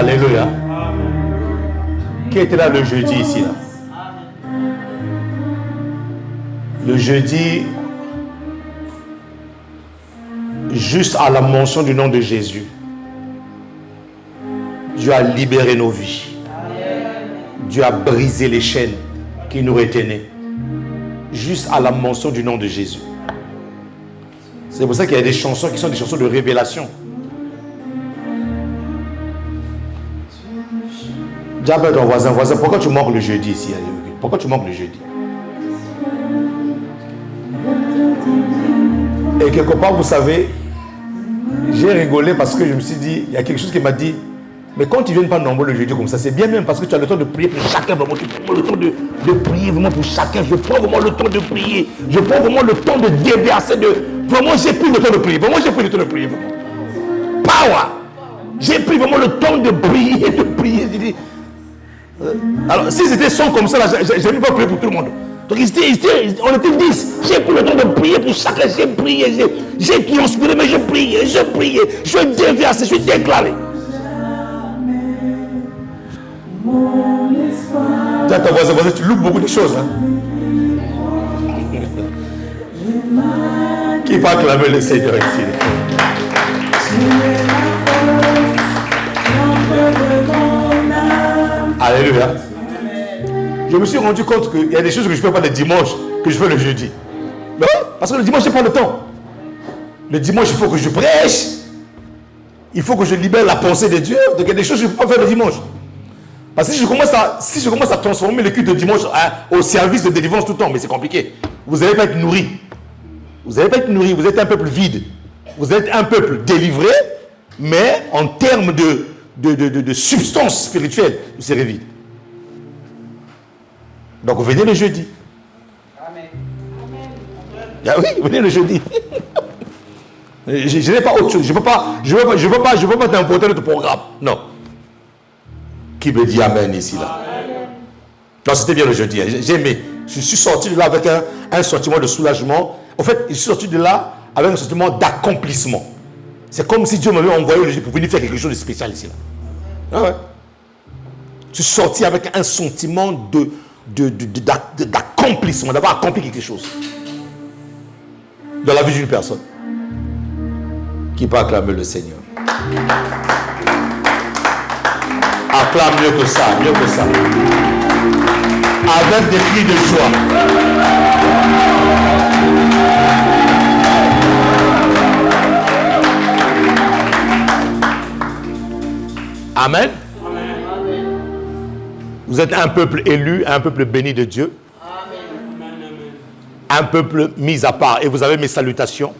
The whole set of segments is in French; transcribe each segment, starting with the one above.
Alléluia. Qui était là le jeudi ici là? Le jeudi, juste à la mention du nom de Jésus, Dieu a libéré nos vies. Dieu a brisé les chaînes qui nous retenaient. Juste à la mention du nom de Jésus. C'est pour ça qu'il y a des chansons qui sont des chansons de révélation. Dis à ton voisin, pourquoi tu manques le jeudi ici? Pourquoi tu manques le jeudi? Et quelque part, vous savez, j'ai rigolé parce que je me suis dit, il y a quelque chose qui m'a dit, mais quand tu viens pas nombreux le jeudi comme ça, c'est bien même parce que tu as le temps de prier pour chacun, vraiment, tu prends le temps de prier vraiment pour chacun. Je prends vraiment le temps de prier. Je prends vraiment le temps de déverser, vraiment j'ai pris le temps de prier. Vraiment j'ai pris le temps de prier. Vraiment. Power! J'ai pris vraiment le temps de prier, de prier. Alors, si c'était son comme ça, je n'ai pas prié pour tout le monde. Donc, on était 10. J'ai pris le temps de prier pour chacun. J'ai prié, j'ai transpiré, mais je priais, je déversais, je déclarais. Tu as ton voisin, tu loupes beaucoup de choses. Hein? Qui va acclamer le Seigneur ici? Alléluia. Je me suis rendu compte qu'il y a des choses que je ne fais pas le dimanche, que je fais le jeudi. Mais oui, parce que le dimanche, je n'ai pas le temps. Le dimanche, il faut que je prêche. Il faut que je libère la pensée de Dieu. Donc il y a des choses que je ne peux pas faire le dimanche. Parce que si je commence à transformer le culte de dimanche au service de délivrance tout le temps, mais c'est compliqué. Vous n'allez pas être nourri. Vous n'allez pas être nourri, vous êtes un peuple vide. Vous êtes un peuple délivré, mais en termes de substance spirituelle, vous serez vide. Donc venez le jeudi. Amen. Ah oui, venez le jeudi. Je n'ai pas autre chose. Je ne peux pas t'importer notre programme. Non. Qui me dit amen ici là? Non, c'était bien le jeudi. Hein. J'ai aimé. Je suis sorti de là avec un sentiment de soulagement. En fait, je suis sorti de là avec un sentiment d'accomplissement. C'est comme si Dieu m'avait envoyé le jeudi pour venir faire quelque chose de spécial ici là. Ah ouais. Je suis sorti avec un sentiment d'accomplissement, d'avoir accompli quelque chose dans la vie d'une personne. Qui peut acclamer le Seigneur? Acclame mieux que ça, mieux que ça. Avec des cris de joie. Amen. Vous êtes un peuple élu, un peuple béni de Dieu. Un peuple mis à part. Et vous avez mes salutations.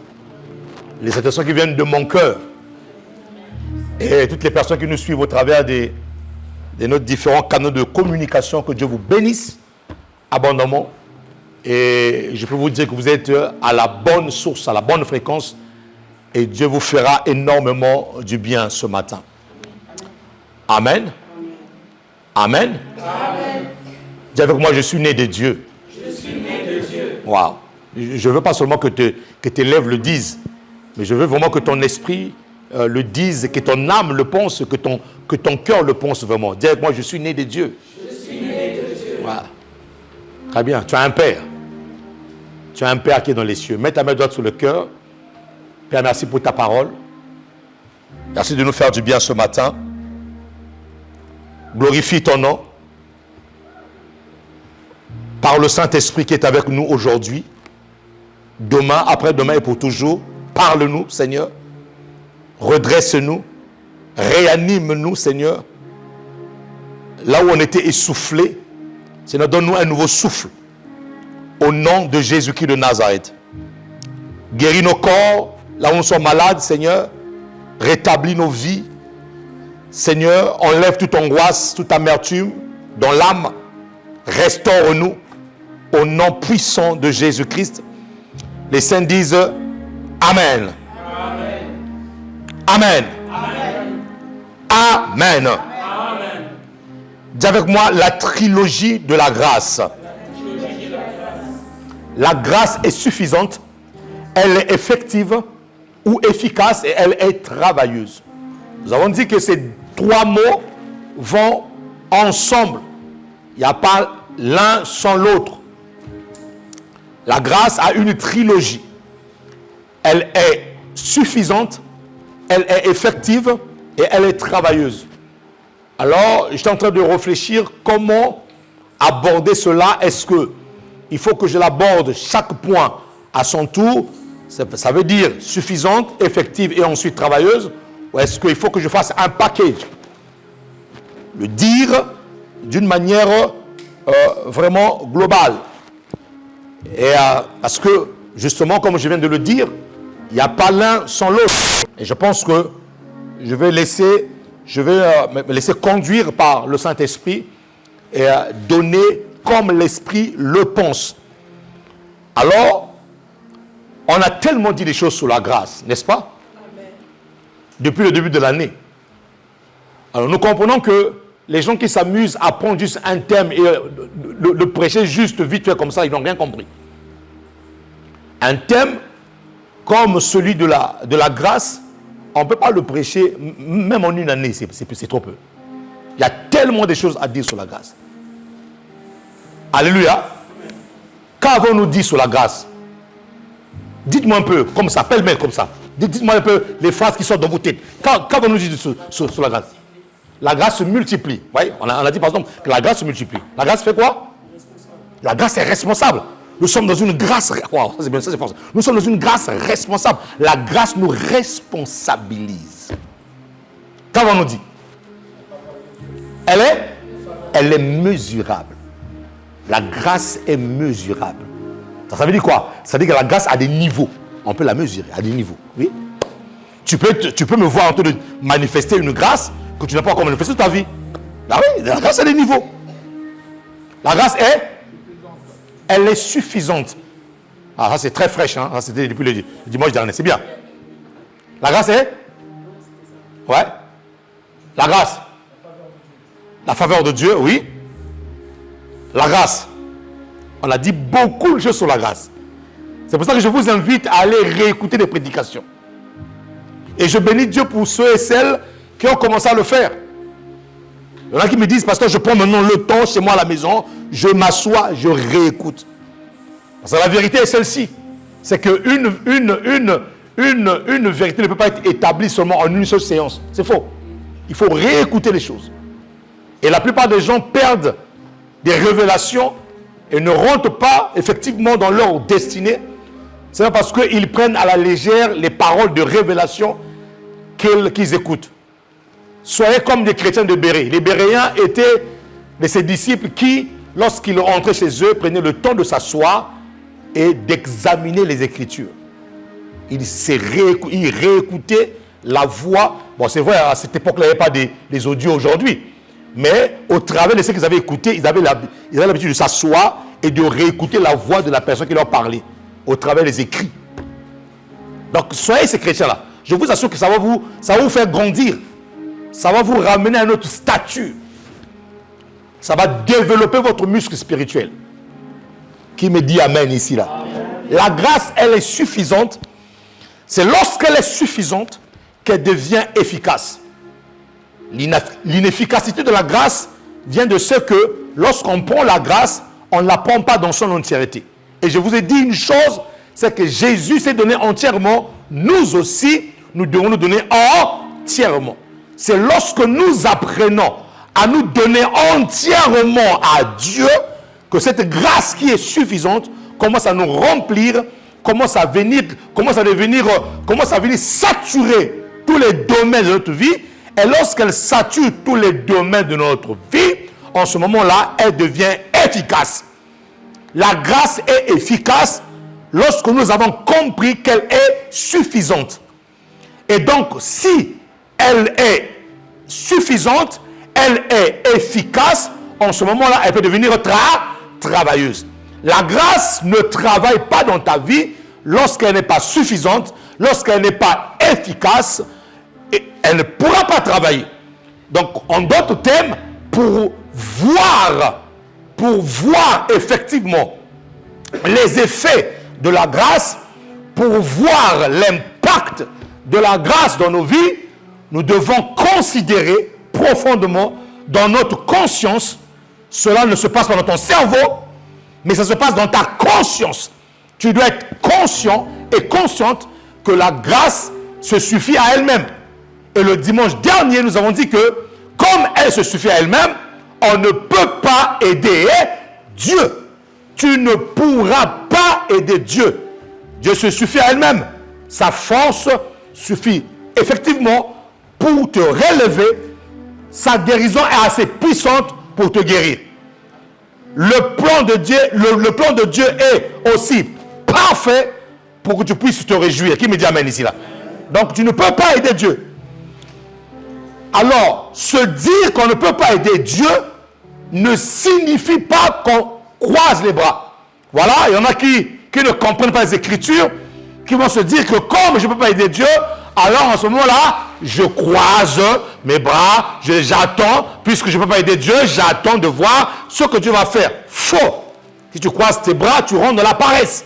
Les salutations qui viennent de mon cœur. Et toutes les personnes qui nous suivent au travers de nos différents canaux de communication, que Dieu vous bénisse abondamment. Et je peux vous dire que vous êtes à la bonne source, à la bonne fréquence. Et Dieu vous fera énormément du bien ce matin. Amen. Amen. Amen. Dis avec moi, je suis né de Dieu. Je suis né de Dieu. Wow. Je ne veux pas seulement que tes lèvres le disent, mais je veux vraiment que ton esprit le dise, que ton âme le pense, que ton cœur le pense vraiment. Dis avec moi, je suis né de Dieu. Je suis né de Dieu. Voilà. Très bien. Tu as un Père. Tu as un Père qui est dans les cieux. Mets ta main droite sur le cœur. Père, merci pour ta parole. Merci de nous faire du bien ce matin. Glorifie ton nom. Par le Saint-Esprit qui est avec nous aujourd'hui, demain, après-demain et pour toujours. Parle-nous, Seigneur. Redresse-nous. Réanime-nous, Seigneur. Là où on était essoufflé, Seigneur, donne-nous un nouveau souffle. Au nom de Jésus-Christ de Nazareth. Guéris nos corps, là où nous sommes malades, Seigneur. Rétablis nos vies. Seigneur, enlève toute angoisse, toute amertume dans l'âme. Restaure-nous au nom puissant de Jésus-Christ. Les saints disent Amen. Amen. Amen. Amen. Amen. Dis avec moi la trilogie de la grâce. La grâce est suffisante, elle est effective ou efficace et elle est travailleuse. Nous avons dit que ces trois mots vont ensemble. Il n'y a pas l'un sans l'autre. La grâce a une trilogie. Elle est suffisante, elle est effective et elle est travailleuse. Alors, j'étais en train de réfléchir comment aborder cela. Est-ce qu'il faut que je l'aborde chaque point à son tour? Ça veut dire suffisante, effective et ensuite travailleuse. Ou est-ce qu'il faut que je fasse un package? Le dire d'une manière vraiment globale. Et parce que, justement, comme je viens de le dire, il n'y a pas l'un sans l'autre. Et je pense que je vais me laisser conduire par le Saint-Esprit et donner comme l'Esprit le pense. Alors, on a tellement dit des choses sur la grâce, n'est-ce pas? Amen. Depuis le début de l'année. Alors, nous comprenons que les gens qui s'amusent à prendre juste un thème et le prêcher juste vite fait comme ça, ils n'ont rien compris. Un thème comme celui de la grâce, on ne peut pas le prêcher même en une année, c'est trop peu. Il y a tellement de choses à dire sur la grâce. Alléluia. Qu'avons-nous dit sur la grâce? Dites-moi un peu, comme ça, pêle-mêle comme ça. Dites-moi un peu les phrases qui sortent dans vos têtes. Qu'avons-nous dit sur la grâce? La grâce se multiplie. Vous voyez, on a dit par exemple que la grâce se multiplie. La grâce fait quoi? La grâce est responsable. Nous sommes dans une grâce. Wow, ça c'est bien, ça c'est fort. Nous sommes dans une grâce responsable. La grâce nous responsabilise. Qu'avons-nous dit? Elle est mesurable. La grâce est mesurable. Ça veut dire quoi? Ça veut dire que la grâce a des niveaux. On peut la mesurer à des niveaux. Oui? Tu peux me voir en train de manifester une grâce que tu n'as pas encore manifestée dans ta vie. Ah oui, la grâce a des niveaux. La grâce elle est suffisante. Ah, ça c'est très fraîche, hein? Ça c'était depuis le dimanche dernier, c'est bien. La grâce est? Ouais. La grâce. La faveur de Dieu, oui. La grâce. On a dit beaucoup de choses sur la grâce. C'est pour ça que je vous invite à aller réécouter des prédications. Et je bénis Dieu pour ceux et celles qui ont commencé à le faire. Il y en a qui me disent, pasteur, je prends maintenant le temps chez moi à la maison, je m'assois, je réécoute. Parce que la vérité est celle-ci. C'est qu'une vérité ne peut pas être établie seulement en une seule séance. C'est faux. Il faut réécouter les choses. Et la plupart des gens perdent des révélations et ne rentrent pas effectivement dans leur destinée. C'est parce qu'ils prennent à la légère les paroles de révélation qu'ils écoutent. Soyez comme des chrétiens de Bérée. Les Béréens étaient de ces disciples qui, lorsqu'ils rentraient chez eux, prenaient le temps de s'asseoir et d'examiner les Écritures. Ils réécoutaient la voix. Bon, c'est vrai, à cette époque-là, il n'y avait pas des audios aujourd'hui. Mais au travers de ce qu'ils avaient écouté, ils avaient l'habitude de s'asseoir et de réécouter la voix de la personne qui leur parlait au travers des écrits. Donc, soyez ces chrétiens-là. Je vous assure que ça va vous faire grandir. Ça va vous ramener à un autre statut. Ça va développer votre muscle spirituel. Qui me dit amen ici, là? Amen. La grâce, elle est suffisante. C'est lorsqu'elle est suffisante qu'elle devient efficace. L'inefficacité de la grâce vient de ce que lorsqu'on prend la grâce, on ne la prend pas dans son entièreté. Et je vous ai dit une chose, c'est que Jésus s'est donné entièrement. Nous aussi, nous devons nous donner entièrement. C'est lorsque nous apprenons à nous donner entièrement à Dieu que cette grâce qui est suffisante commence à nous remplir, commence à venir saturer tous les domaines de notre vie. Et lorsqu'elle sature tous les domaines de notre vie, en ce moment-là, elle devient efficace. La grâce est efficace lorsque nous avons compris qu'elle est suffisante. Et donc, si elle est suffisante, elle est efficace, en ce moment-là, elle peut devenir travailleuse. La grâce ne travaille pas dans ta vie lorsqu'elle n'est pas suffisante, lorsqu'elle n'est pas efficace, et elle ne pourra pas travailler. Donc, en d'autres termes, pour voir effectivement les effets de la grâce, pour voir l'impact de la grâce dans nos vies, nous devons considérer profondément dans notre conscience, cela ne se passe pas dans ton cerveau, mais ça se passe dans ta conscience. Tu dois être conscient et consciente que la grâce se suffit à elle-même. Et le dimanche dernier, nous avons dit que comme elle se suffit à elle-même, on ne peut pas aider Dieu. Tu ne pourras pas aider Dieu. Dieu se suffit à elle-même. Sa force suffit effectivement pour te relever. Sa guérison est assez puissante pour te guérir. Le plan de Dieu, le plan de Dieu est aussi parfait pour que tu puisses te réjouir. Qui me dit amen ici là? Donc tu ne peux pas aider Dieu. Alors, se dire qu'on ne peut pas aider Dieu ne signifie pas qu'on croise les bras. Voilà, il y en a qui ne comprennent pas les Écritures, qui vont se dire que comme je ne peux pas aider Dieu, alors en ce moment-là, je croise mes bras, j'attends, puisque je ne peux pas aider Dieu, j'attends de voir ce que Dieu va faire. Faux. Si tu croises tes bras, tu rentres dans la paresse.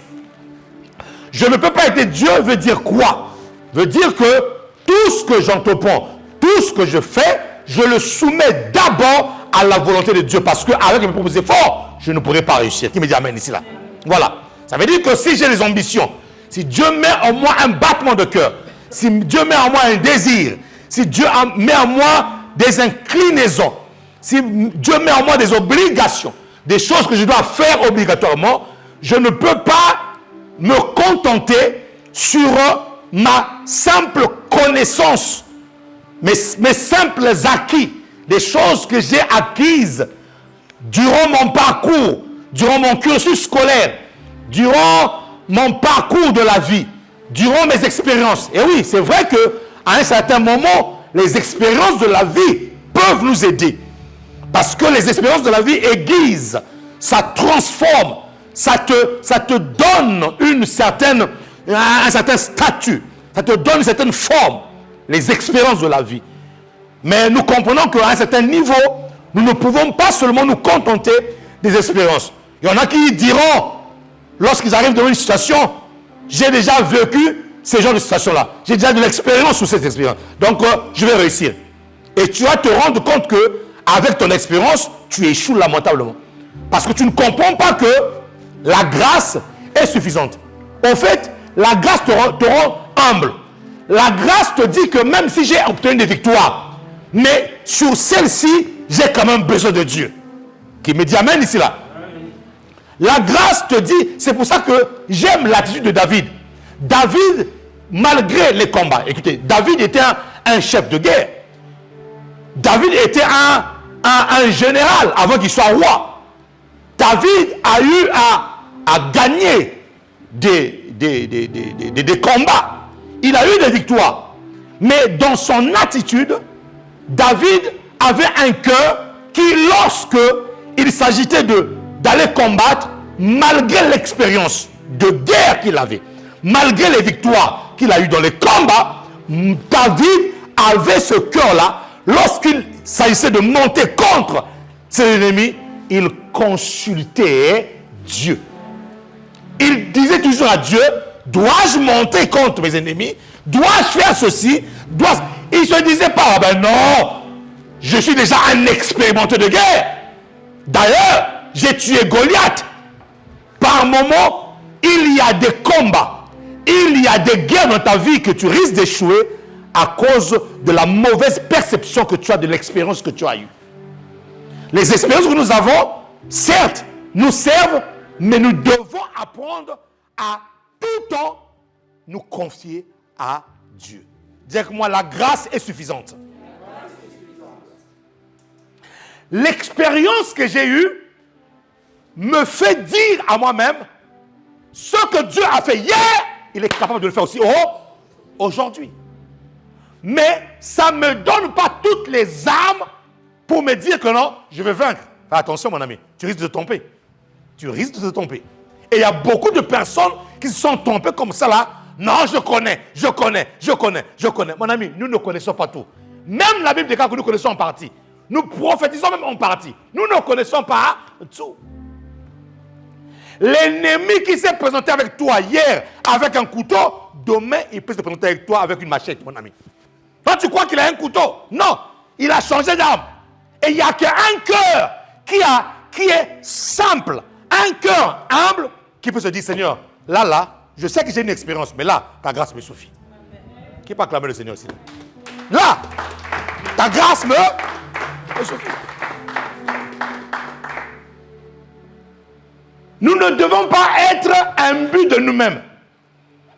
Je ne peux pas aider Dieu veut dire quoi? Veut dire que tout ce que j'entreprends, tout ce que je fais, je le soumets d'abord à la volonté de Dieu. Parce qu'avec mes propres efforts, je ne pourrai pas réussir. Qui me dit amen ici là? Voilà. Ça veut dire que si j'ai des ambitions, si Dieu met en moi un battement de cœur, si Dieu met en moi un désir, si Dieu met en moi des inclinaisons, si Dieu met en moi des obligations, des choses que je dois faire obligatoirement, je ne peux pas me contenter sur ma simple connaissance, mes simples acquis, des choses que j'ai acquises durant mon parcours, durant mon cursus scolaire, durant mon parcours de la vie, durant mes expériences. Et oui, c'est vrai qu'à un certain moment, les expériences de la vie peuvent nous aider. Parce que les expériences de la vie aiguisent, ça transforme, ça te donne un certain statut, ça te donne une certaine forme, les expériences de la vie. Mais nous comprenons qu'à un certain niveau, nous ne pouvons pas seulement nous contenter des expériences. Il y en a qui diront, lorsqu'ils arrivent dans une situation, j'ai déjà vécu ce genre de situation-là. J'ai déjà de l'expérience sur cette expérience. Donc, je vais réussir. Et tu vas te rendre compte que avec ton expérience, tu échoues lamentablement. Parce que tu ne comprends pas que la grâce est suffisante. En fait, la grâce te rend humble. La grâce te dit que même si j'ai obtenu des victoires, mais sur celle-ci, j'ai quand même besoin de Dieu. Qui me dit amen ici là. La grâce te dit, c'est pour ça que j'aime l'attitude de David. David, malgré les combats, écoutez, David était un chef de guerre. David était un général avant qu'il soit roi. David a eu à gagner des combats. Il a eu des victoires. Mais dans son attitude, David avait un cœur qui, lorsque il s'agitait d'aller combattre, malgré l'expérience de guerre qu'il avait, malgré les victoires qu'il a eues dans les combats, David avait ce cœur-là. Lorsqu'il s'agissait de monter contre ses ennemis, il consultait Dieu. Il disait toujours à Dieu, dois-je monter contre mes ennemis? Dois-je faire ceci? Il ne se disait pas, ah ben non, je suis déjà un expérimenté de guerre. D'ailleurs, j'ai tué Goliath. Par moment, il y a des combats, il y a des guerres dans ta vie que tu risques d'échouer à cause de la mauvaise perception que tu as de l'expérience que tu as eue. Les expériences que nous avons, certes, nous servent, mais nous devons apprendre à tout temps nous confier à Dieu. Dis avec moi, la grâce est suffisante. L'expérience que j'ai eue me fait dire à moi-même, ce que Dieu a fait hier, il est capable de le faire aussi aujourd'hui. Mais ça ne me donne pas toutes les armes pour me dire que non, je vais vaincre. Fais attention mon ami, tu risques de te tromper. Tu risques de te tromper. Et il y a beaucoup de personnes qui se sont trompées comme ça là. Non, je connais. Mon ami, nous ne connaissons pas tout. Même la Bible déclare que nous connaissons en partie. Nous prophétisons même en partie. Nous ne connaissons pas tout. L'ennemi qui s'est présenté avec toi hier avec un couteau, demain il peut se présenter avec toi avec une machette, mon ami. Toi tu crois qu'il a un couteau? Non, il a changé d'arme. Et il n'y a qu'un cœur qui est simple, un cœur humble qui peut se dire, Seigneur, là, je sais que j'ai une expérience, mais là, ta grâce me suffit. Qui peut acclamer le Seigneur ici? Là, ta grâce me suffit. Nous ne devons pas être un but de nous-mêmes.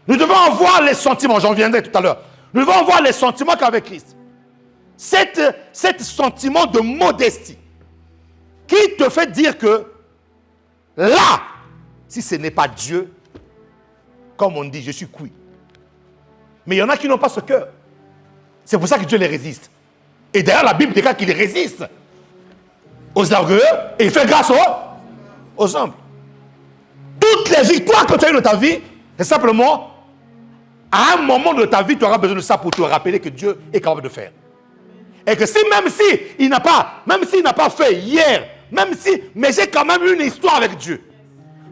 Nous devons avoir les sentiments, j'en viendrai tout à l'heure. Nous devons avoir les sentiments qu'avec Christ. Cet sentiment de modestie qui te fait dire que là, si ce n'est pas Dieu, comme on dit, je suis cuit. Mais il y en a qui n'ont pas ce cœur. C'est pour ça que Dieu les résiste. Et d'ailleurs, la Bible déclare qu'il résiste aux orgueilleux et il fait grâce aux hommes. Toutes les victoires que tu as eues dans ta vie, c'est simplement, à un moment de ta vie, tu auras besoin de ça pour te rappeler que Dieu est capable de faire. Et que même s'il n'a pas fait hier, mais j'ai quand même une histoire avec Dieu.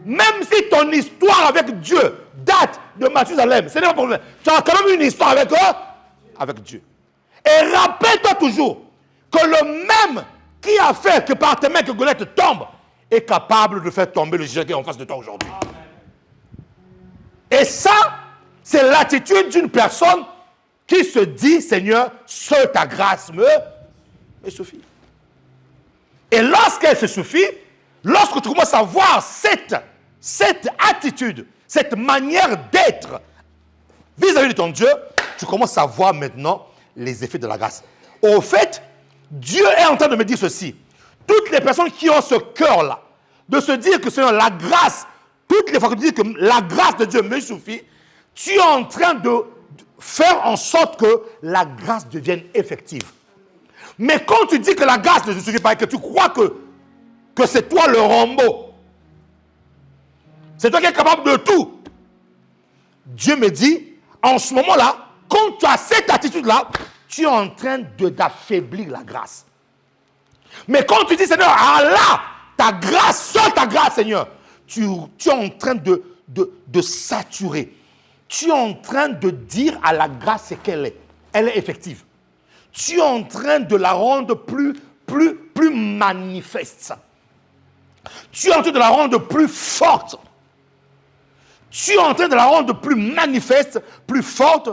Même si ton histoire avec Dieu date de Mathusalem, ce n'est pas pour problème. Tu as quand même une histoire avec eux, avec Dieu. Et rappelle-toi toujours que le même qui a fait que par tes mains que Goliath tombe est capable de faire tomber le géant qui est en face de toi aujourd'hui. Et ça, c'est l'attitude d'une personne qui se dit, Seigneur, seule ta grâce me suffit. Et lorsqu'elle se suffit, lorsque tu commences à voir cette attitude, cette manière d'être vis-à-vis de ton Dieu, tu commences à voir maintenant les effets de la grâce. Au fait, Dieu est en train de me dire ceci. Toutes les personnes qui ont ce cœur-là, de se dire que Seigneur, la grâce, toutes les fois que tu dis que la grâce de Dieu me suffit, tu es en train de faire en sorte que la grâce devienne effective. Mais quand tu dis que la grâce ne suffit pas et que tu crois que c'est toi le Rambo, c'est toi qui es capable de tout, Dieu me dit, en ce moment-là, quand tu as cette attitude-là, tu es en train d'affaiblir la grâce. Mais quand tu dis, Seigneur, ah là, ta grâce, seule ta grâce, Seigneur, tu es en train de saturer. Tu es en train de dire à la grâce ce qu'elle est. Elle est effective. Tu es en train de la rendre plus manifeste. Tu es en train de la rendre plus forte. Tu es en train de la rendre plus manifeste, plus forte.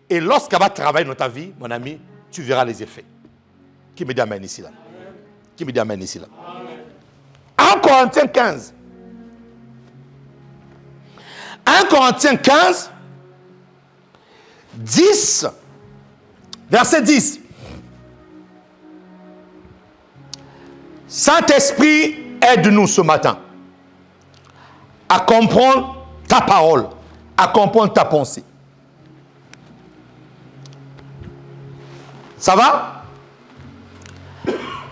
Et lorsqu'elle va travailler dans ta vie, mon ami, tu verras les effets. Qui me dit amen ici là? Qui me dit amen ici là? 1 Corinthiens 15. 1 Corinthiens 15, 10, verset 10. Saint-Esprit, aide-nous ce matin à comprendre ta parole, à comprendre ta pensée. Ça va?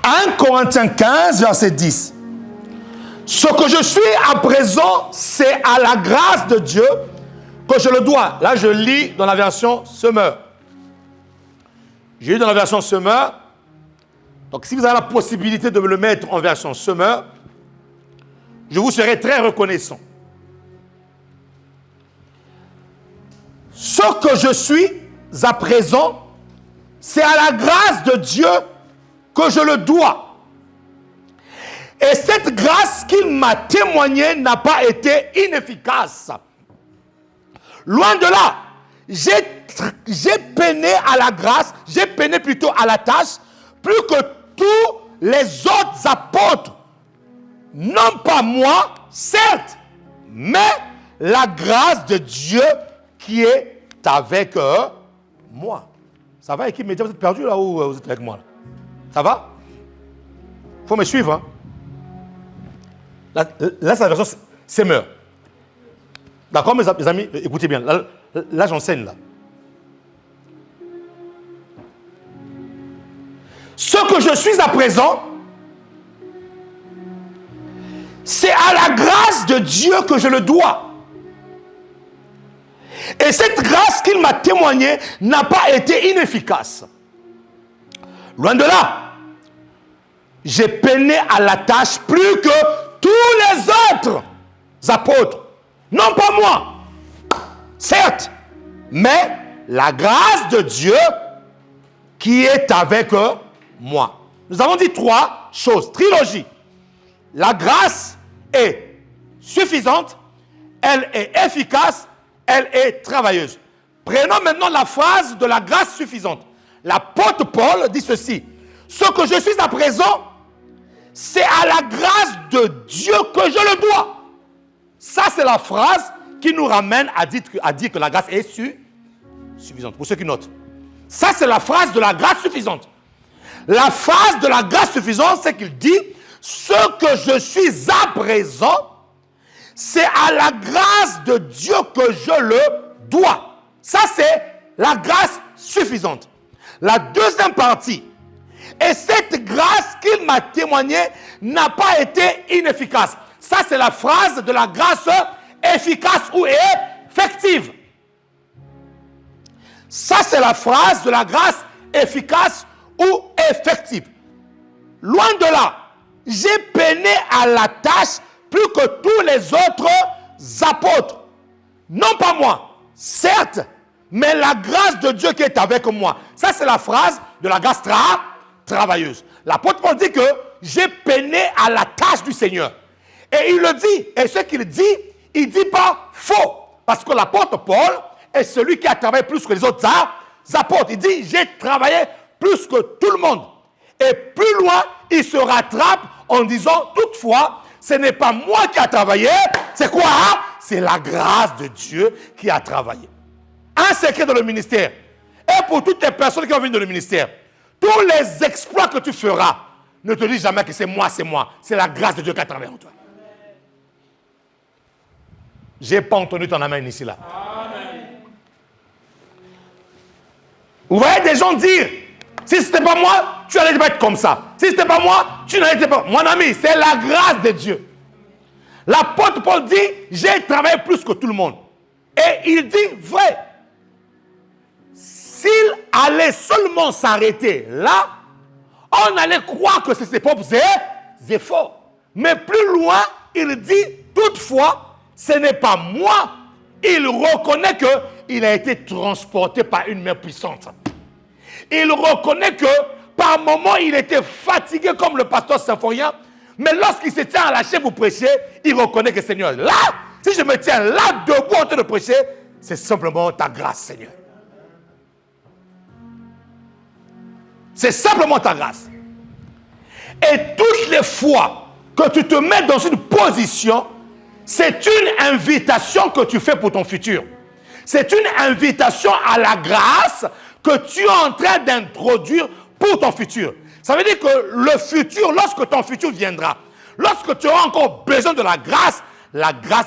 1 Corinthiens 15, verset 10. Ce que je suis à présent, c'est à la grâce de Dieu que je le dois. Là, je lis dans la version Semeur. J'ai lu dans la version Semeur. Donc, si vous avez la possibilité de me le mettre en version Semeur, je vous serai très reconnaissant. Ce que je suis à présent, c'est à la grâce de Dieu que je le dois. Et cette grâce qu'il m'a témoignée n'a pas été inefficace. Loin de là, j'ai peiné à la grâce, j'ai peiné plutôt à la tâche, plus que tous les autres apôtres. Non pas moi, certes, mais la grâce de Dieu qui est avec moi. Ça va, équipe média, vous êtes perdu là où vous êtes avec moi là? Ça va? Il faut me suivre, hein? Là, c'est la version Semeur. D'accord, mes amis? Écoutez bien. Là j'enseigne, là. Ce que je suis à présent, c'est à la grâce de Dieu que je le dois. Et cette grâce qu'il m'a témoignée n'a pas été inefficace. Loin de là. J'ai peiné à la tâche plus que tous les autres apôtres. Non pas moi, certes, mais la grâce de Dieu qui est avec moi. nous avons dit 3 choses. Trilogie. La grâce est suffisante, elle est efficace, elle est travailleuse. Prenons maintenant la phrase de la grâce suffisante. L'apôtre Paul dit ceci. Ce que je suis à présent, c'est à la grâce de Dieu que je le dois. Ça, c'est la phrase qui nous ramène à dire que la grâce est suffisante. Pour ceux qui notent. Ça, c'est la phrase de la grâce suffisante. La phrase de la grâce suffisante, c'est qu'il dit, ce que je suis à présent, c'est à la grâce de Dieu que je le dois. Ça, c'est la grâce suffisante. La deuxième partie, et cette grâce qu'il m'a témoignée n'a pas été inefficace. Ça, c'est la phrase de la grâce efficace ou effective. Ça, c'est la phrase de la grâce efficace ou effective. Loin de là, j'ai peiné à la tâche plus que tous les autres apôtres. Non pas moi, certes, mais la grâce de Dieu qui est avec moi. Ça, c'est la phrase de la grâce travailleuse. L'apôtre Paul dit que j'ai peiné à la tâche du Seigneur. Et il le dit. Et ce qu'il dit, il ne dit pas faux. Parce que l'apôtre Paul est celui qui a travaillé plus que les autres apôtres. Il dit, j'ai travaillé plus que tout le monde. Et plus loin, il se rattrape en disant, toutefois, ce n'est pas moi qui a travaillé. C'est quoi? C'est la grâce de Dieu qui a travaillé. Un secret dans le ministère. Et pour toutes les personnes qui ont venir dans le ministère, tous les exploits que tu feras, ne te dis jamais que c'est moi, c'est moi. C'est la grâce de Dieu qui a travaillé en toi. Je n'ai pas entendu ton amen ici, là. Amen. Vous voyez des gens dire, si ce n'était pas moi, tu n'allais pas être comme ça. Si ce n'était pas moi, tu n'allais pas... Mon ami, c'est la grâce de Dieu. L'apôtre Paul dit, j'ai travaillé plus que tout le monde. Et il dit, vrai, s'il allait seulement s'arrêter là, on allait croire que c'est ses propres efforts. Mais plus loin, il dit, toutefois, ce n'est pas moi. Il reconnaît qu'il a été transporté par une main puissante. Il reconnaît que par moments, il était fatigué comme le pasteur Symphorien. Mais lorsqu'il se tient à la chaîne pour prêcher, il reconnaît que Seigneur, là, si je me tiens là debout en train de prêcher, c'est simplement ta grâce, Seigneur. C'est simplement ta grâce. Et toutes les fois que tu te mets dans une position, c'est une invitation que tu fais pour ton futur. C'est une invitation à la grâce que tu es en train d'introduire pour ton futur. Ça veut dire que le futur, lorsque ton futur viendra, lorsque tu auras encore besoin de la grâce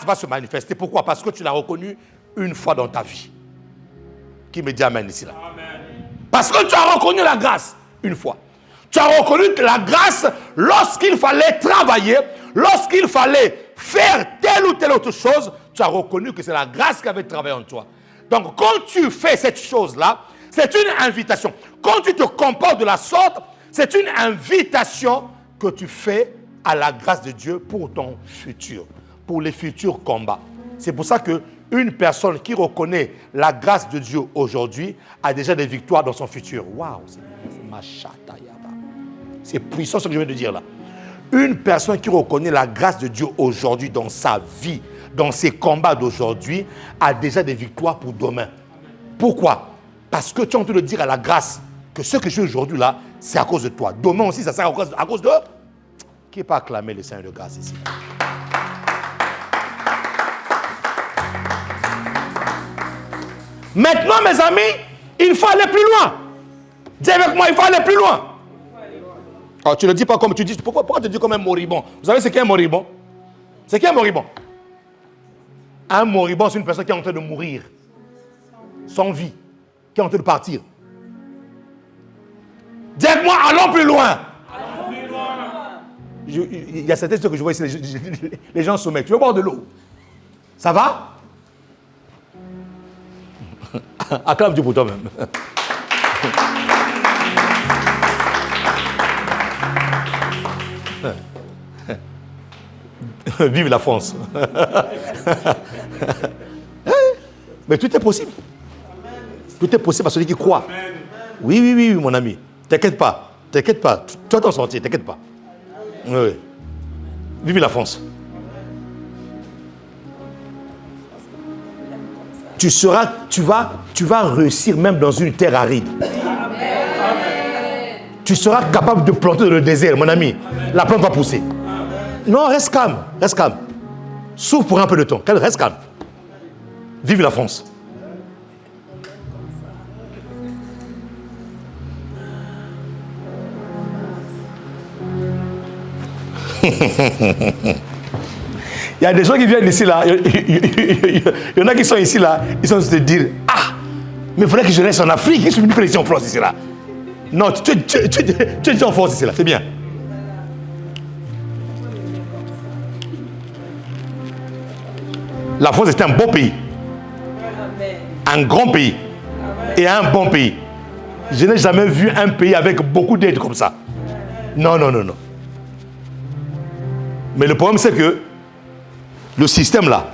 va se manifester. Pourquoi? Parce que tu l'as reconnu une fois dans ta vie. Qui me dit amen ici là? Amen. Parce que tu as reconnu la grâce une fois. Tu as reconnu la grâce lorsqu'il fallait travailler, lorsqu'il fallait faire telle ou telle autre chose, tu as reconnu que c'est la grâce qui avait travaillé en toi. Donc, quand tu fais cette chose-là, c'est une invitation. Quand tu te comportes de la sorte, c'est une invitation que tu fais à la grâce de Dieu pour ton futur, pour les futurs combats. C'est pour ça qu'une personne qui reconnaît la grâce de Dieu aujourd'hui a déjà des victoires dans son futur. Waouh, c'est puissant ce que je viens de dire là. Une personne qui reconnaît la grâce de Dieu aujourd'hui dans sa vie, dans ses combats d'aujourd'hui, a déjà des victoires pour demain. Pourquoi? Parce que tu es en train de dire à la grâce que ce que je fais aujourd'hui là, c'est à cause de toi. Demain aussi, ça sert à cause de... Qui n'est pas acclamé le Seigneur de grâce ici? Maintenant, mes amis, il faut aller plus loin. Dis avec moi, il faut aller plus loin. Oh, tu ne le dis pas comme tu dis. Pourquoi tu dis comme un moribond? Vous savez ce qu'est un moribond? C'est qui un moribond? Un moribond, c'est une personne qui est en train de mourir. Sans vie. Qui est en train de partir. Dis avec moi, allons plus loin. Allons plus loin. Il y a certaines choses que je vois ici, les gens se mettent. Tu veux boire de l'eau? Ça va? Acclame Dieu pour toi-même. Vive la France. Mais tout est possible. Tout est possible à celui qui croit. Oui, mon ami. T'inquiète pas. T'inquiète pas, tu vas t'en sortir, t'inquiète pas. Oui. Vive la France. Tu vas réussir même dans une terre aride. Tu seras capable de planter dans le désert, mon ami. La plante va pousser. Non, reste calme, reste calme. Souffle pour un peu de temps, reste calme. Vive la France. Il y a des gens qui viennent ici là, il y en a qui sont ici là, ils sont se dire, ah, mais il faudrait que je reste en Afrique, je suis venu faire ici en France ici là. Non, tu es déjà en France ici là, c'est bien. La France est un beau pays, un grand pays et un bon pays. Je n'ai jamais vu un pays avec beaucoup d'aide comme ça. Non, non, non, non. Mais le problème, c'est que le système là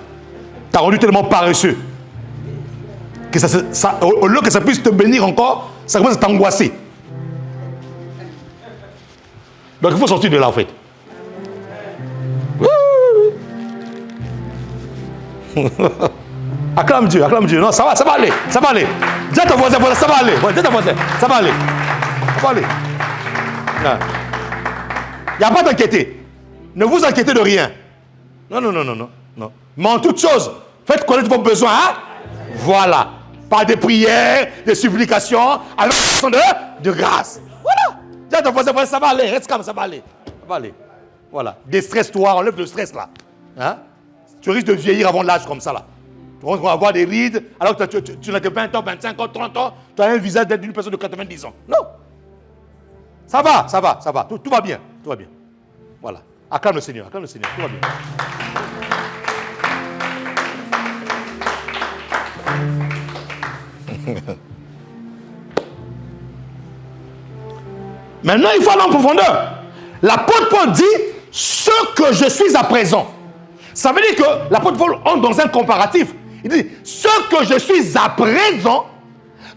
t'a rendu tellement paresseux que au lieu que ça puisse te bénir encore, ça commence à t'angoisser. Donc il faut sortir de là en fait. Acclame Dieu, acclame Dieu. Non, ça va aller, ça va aller. Dis à ton voisin, ça va aller. Dis à ton voisin, ça va aller. Ça va aller. Il n'y a pas d'inquiéter. Ne vous inquiétez de rien. Non, non, non, non, non, non. Mais en toute chose, faites connaître vos besoins. Hein? Voilà. Pas de prières, de supplications, avec l'action de grâce. Voilà. Dis à ton voisin, ça va aller. Reste calme, ça va aller. Ça va aller. Voilà. Déstresse-toi, enlève le stress là. Hein? Tu risques de vieillir avant l'âge comme ça là. Tu vas avoir des rides, alors que tu n'as que 20 ans, 25 ans, 30 ans, tu as un visage d'une personne de 90 ans. Non. Ça va, ça va, ça va. Tout va bien, tout va bien. Voilà. Acclame le Seigneur, tout va bien. Maintenant, il faut aller en profondeur. L'apôtre Paul dit ce que je suis à présent. Ça veut dire que l'apôtre Paul entre dans un comparatif. Il dit ce que je suis à présent.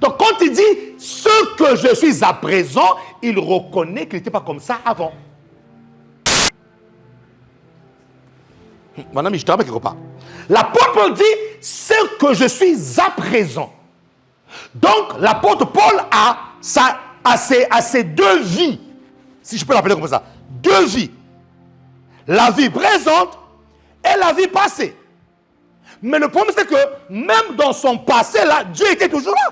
Donc quand il dit ce que je suis à présent, il reconnaît qu'il n'était pas comme ça avant. Mon ami, je te rappelle quelque part. L'apôtre Paul dit ce que je suis à présent. Donc l'apôtre Paul a ses deux vies, si je peux l'appeler comme ça, deux vies. La vie présente et la vie passée. Mais le problème, c'est que même dans son passé, là, Dieu était toujours là.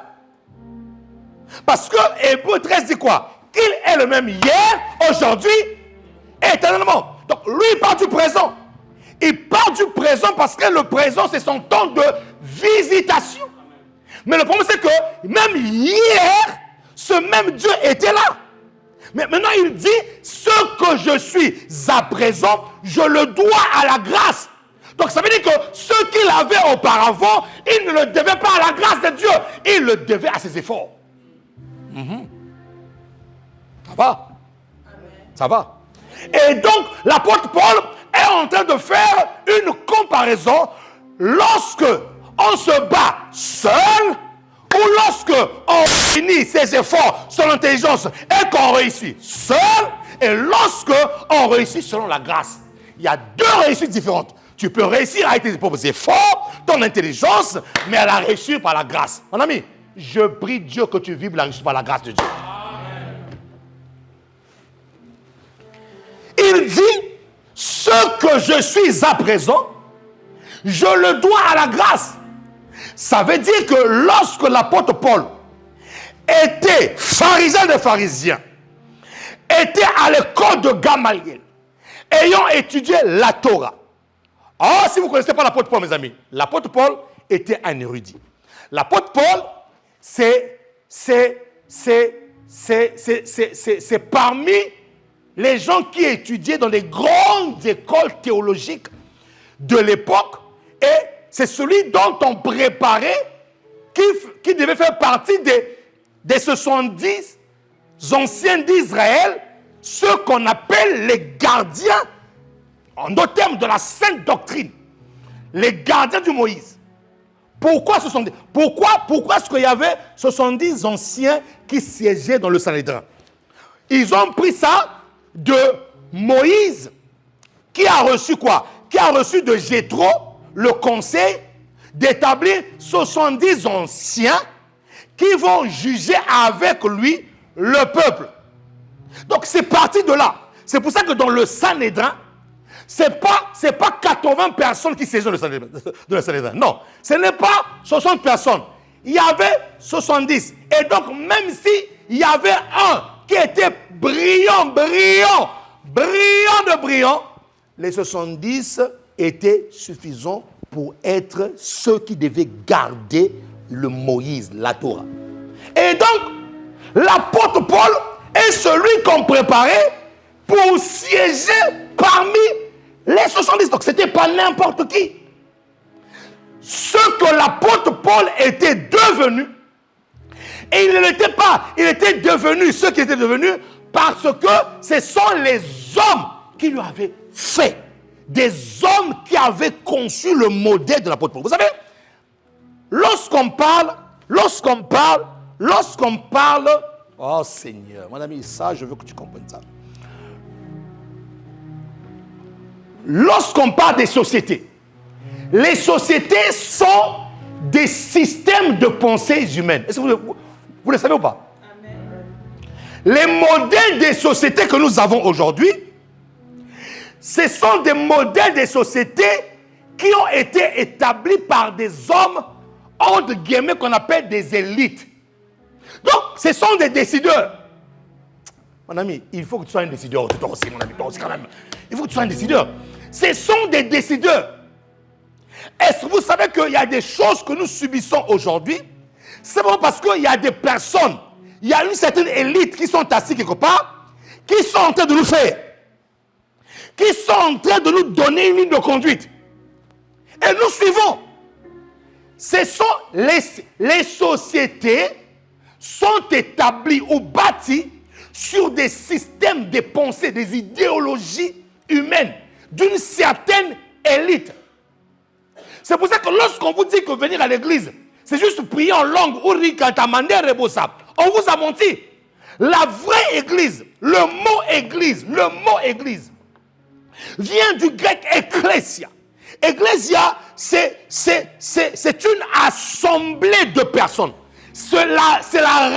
Parce que Hébreux 13 dit quoi? Qu'il est le même hier, aujourd'hui, et éternellement. Donc, lui, il parle du présent. Il parle du présent parce que le présent, c'est son temps de visitation. Mais le problème, c'est que même hier, ce même Dieu était là. Mais maintenant, il dit, ce que je suis à présent, je le dois à la grâce. Donc, ça veut dire que ce qu'il avait auparavant, il ne le devait pas à la grâce de Dieu. Il le devait à ses efforts. Ça va? Ça va? Et donc, l'apôtre Paul est en train de faire une comparaison lorsque on se bat seul ou lorsque on unit ses efforts, son intelligence et qu'on réussit seul, et lorsque on réussit selon la grâce. Il y a deux réussites différentes. Tu peux réussir avec tes propres efforts, ton intelligence, mais à la réussir par la grâce. Mon ami, je prie Dieu que tu vives la réussite par la grâce de Dieu. Il dit, ce que je suis à présent, je le dois à la grâce. Ça veut dire que lorsque l'apôtre Paul était pharisien de pharisiens, était à l'école de Gamaliel, ayant étudié la Torah. Oh, si vous ne connaissez pas l'apôtre Paul, mes amis, l'apôtre Paul était un érudit. L'apôtre Paul, c'est parmi les gens qui étudiaient dans les grandes écoles théologiques de l'époque, et c'est celui dont on préparait qui devait faire partie des 70 anciens d'Israël, ceux qu'on appelle les gardiens, en d'autres termes, de la sainte doctrine, les gardiens de Moïse. Pourquoi est-ce qu'il y avait 70 anciens qui siégeaient dans le Sanhédrin? Ils ont pris ça de Moïse, qui a reçu quoi? Qui a reçu de Jéthro le conseil d'établir 70 anciens qui vont juger avec lui le peuple. Donc c'est parti de là. C'est pour ça que dans le Sanhédrin, c'est pas 80 personnes qui saisissent le Sanhédrin. Non, ce n'est pas 60 personnes. Il y avait 70. Et donc même si il y avait un qui était brillant, les 70 étaient suffisants pour être ceux qui devaient garder le Moïse, la Torah. Et donc, l'apôtre Paul est celui qu'on préparait pour siéger parmi les 70. Donc, ce n'était pas n'importe qui. Ce que l'apôtre Paul était devenu, et il n'était pas, il était devenu ce qu'il était devenu parce que ce sont les hommes qui lui avaient fait. Des hommes qui avaient conçu le modèle de l'apôtre Paul. Vous savez, lorsqu'on parle, oh Seigneur, mon ami, ça, je veux que tu comprennes ça. Lorsqu'on parle des sociétés, les sociétés sont des systèmes de pensée humaines. Est-ce que vous le savez ou pas? Amen. Les modèles des sociétés que nous avons aujourd'hui, ce sont des modèles des sociétés qui ont été établis par des hommes, entre guillemets, qu'on appelle des élites. Donc, ce sont des décideurs. Mon ami, il faut que tu sois un décideur. Toi aussi, mon ami, toi aussi quand même. Il faut que tu sois un décideur. Ce sont des décideurs. Est-ce que vous savez qu'il y a des choses que nous subissons aujourd'hui? C'est bon parce qu'il y a des personnes, il y a une certaine élite qui sont assises quelque part, qui sont en train de nous faire, qui sont en train de nous donner une ligne de conduite. Et nous suivons. Ce sont les sociétés sont établies ou bâties sur des systèmes de pensée, des idéologies humaines d'une certaine élite. C'est pour ça que lorsqu'on vous dit que venir à l'église, c'est juste prier en langue, on vous a menti. La vraie église, le mot église vient du grec ecclésia. Ecclésia, c'est une assemblée de personnes. C'est la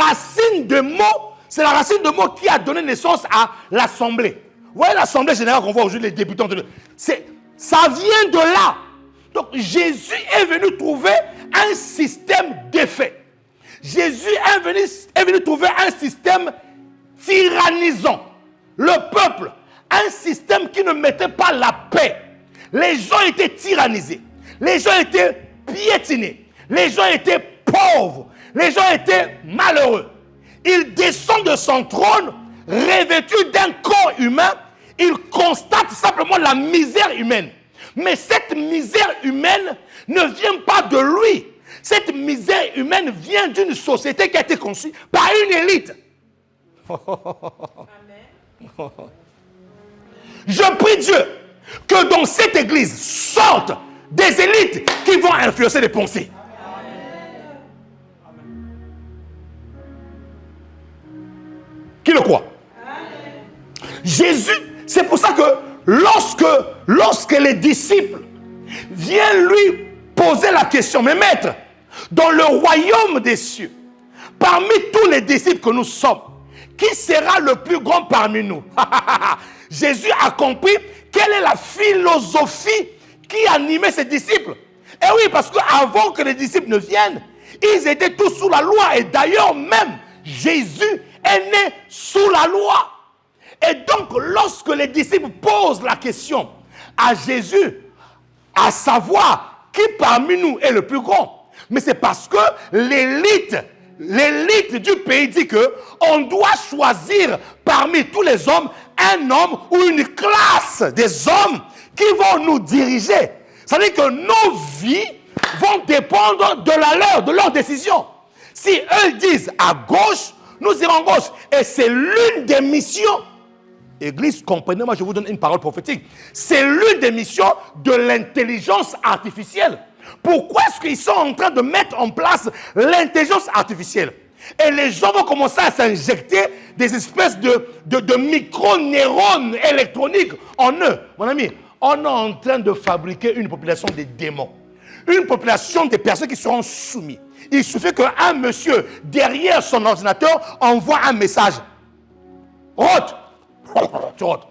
racine de mots, qui a donné naissance à l'assemblée. Vous voyez l'assemblée générale qu'on voit aujourd'hui, les débutants, ça vient de là. Donc Jésus est venu trouver un système d'effet. Jésus est venu trouver un système tyrannisant le peuple, un système qui ne mettait pas la paix. Les gens étaient tyrannisés, les gens étaient piétinés, les gens étaient pauvres, les gens étaient malheureux. Il descend de son trône, revêtu d'un corps humain, il constate simplement la misère humaine. Mais cette misère humaine ne vient pas de lui. Cette misère humaine vient d'une société qui a été conçue par une élite. Amen. Je prie Dieu que dans cette église sortent des élites qui vont influencer les pensées. Amen. Qui le croit? Amen. Jésus, c'est pour ça que lorsque les disciples viennent lui poser la question, mais maître, dans le royaume des cieux, parmi tous les disciples que nous sommes, qui sera le plus grand parmi nous? Jésus a compris quelle est la philosophie qui animait ses disciples. Et oui, parce qu'avant que les disciples ne viennent, ils étaient tous sous la loi. Et d'ailleurs même, Jésus est né sous la loi. Et donc, lorsque les disciples posent la question à Jésus, à savoir qui parmi nous est le plus grand, mais c'est parce que l'élite du pays dit qu'on doit choisir parmi tous les hommes un homme ou une classe des hommes qui vont nous diriger. Ça veut dire que nos vies vont dépendre de leur décision. Si eux disent à gauche, nous irons à gauche. Et c'est l'une des missions. Église, comprenez-moi, je vous donne une parole prophétique. C'est l'une des missions de l'intelligence artificielle. Pourquoi est-ce qu'ils sont en train de mettre en place l'intelligence artificielle? Et les gens vont commencer à s'injecter des espèces de micro-neurones électroniques en eux. Mon ami, on est en train de fabriquer une population de démons. Une population de personnes qui seront soumises. Il suffit qu'un monsieur, derrière son ordinateur, envoie un message. Rote. Tu rotes.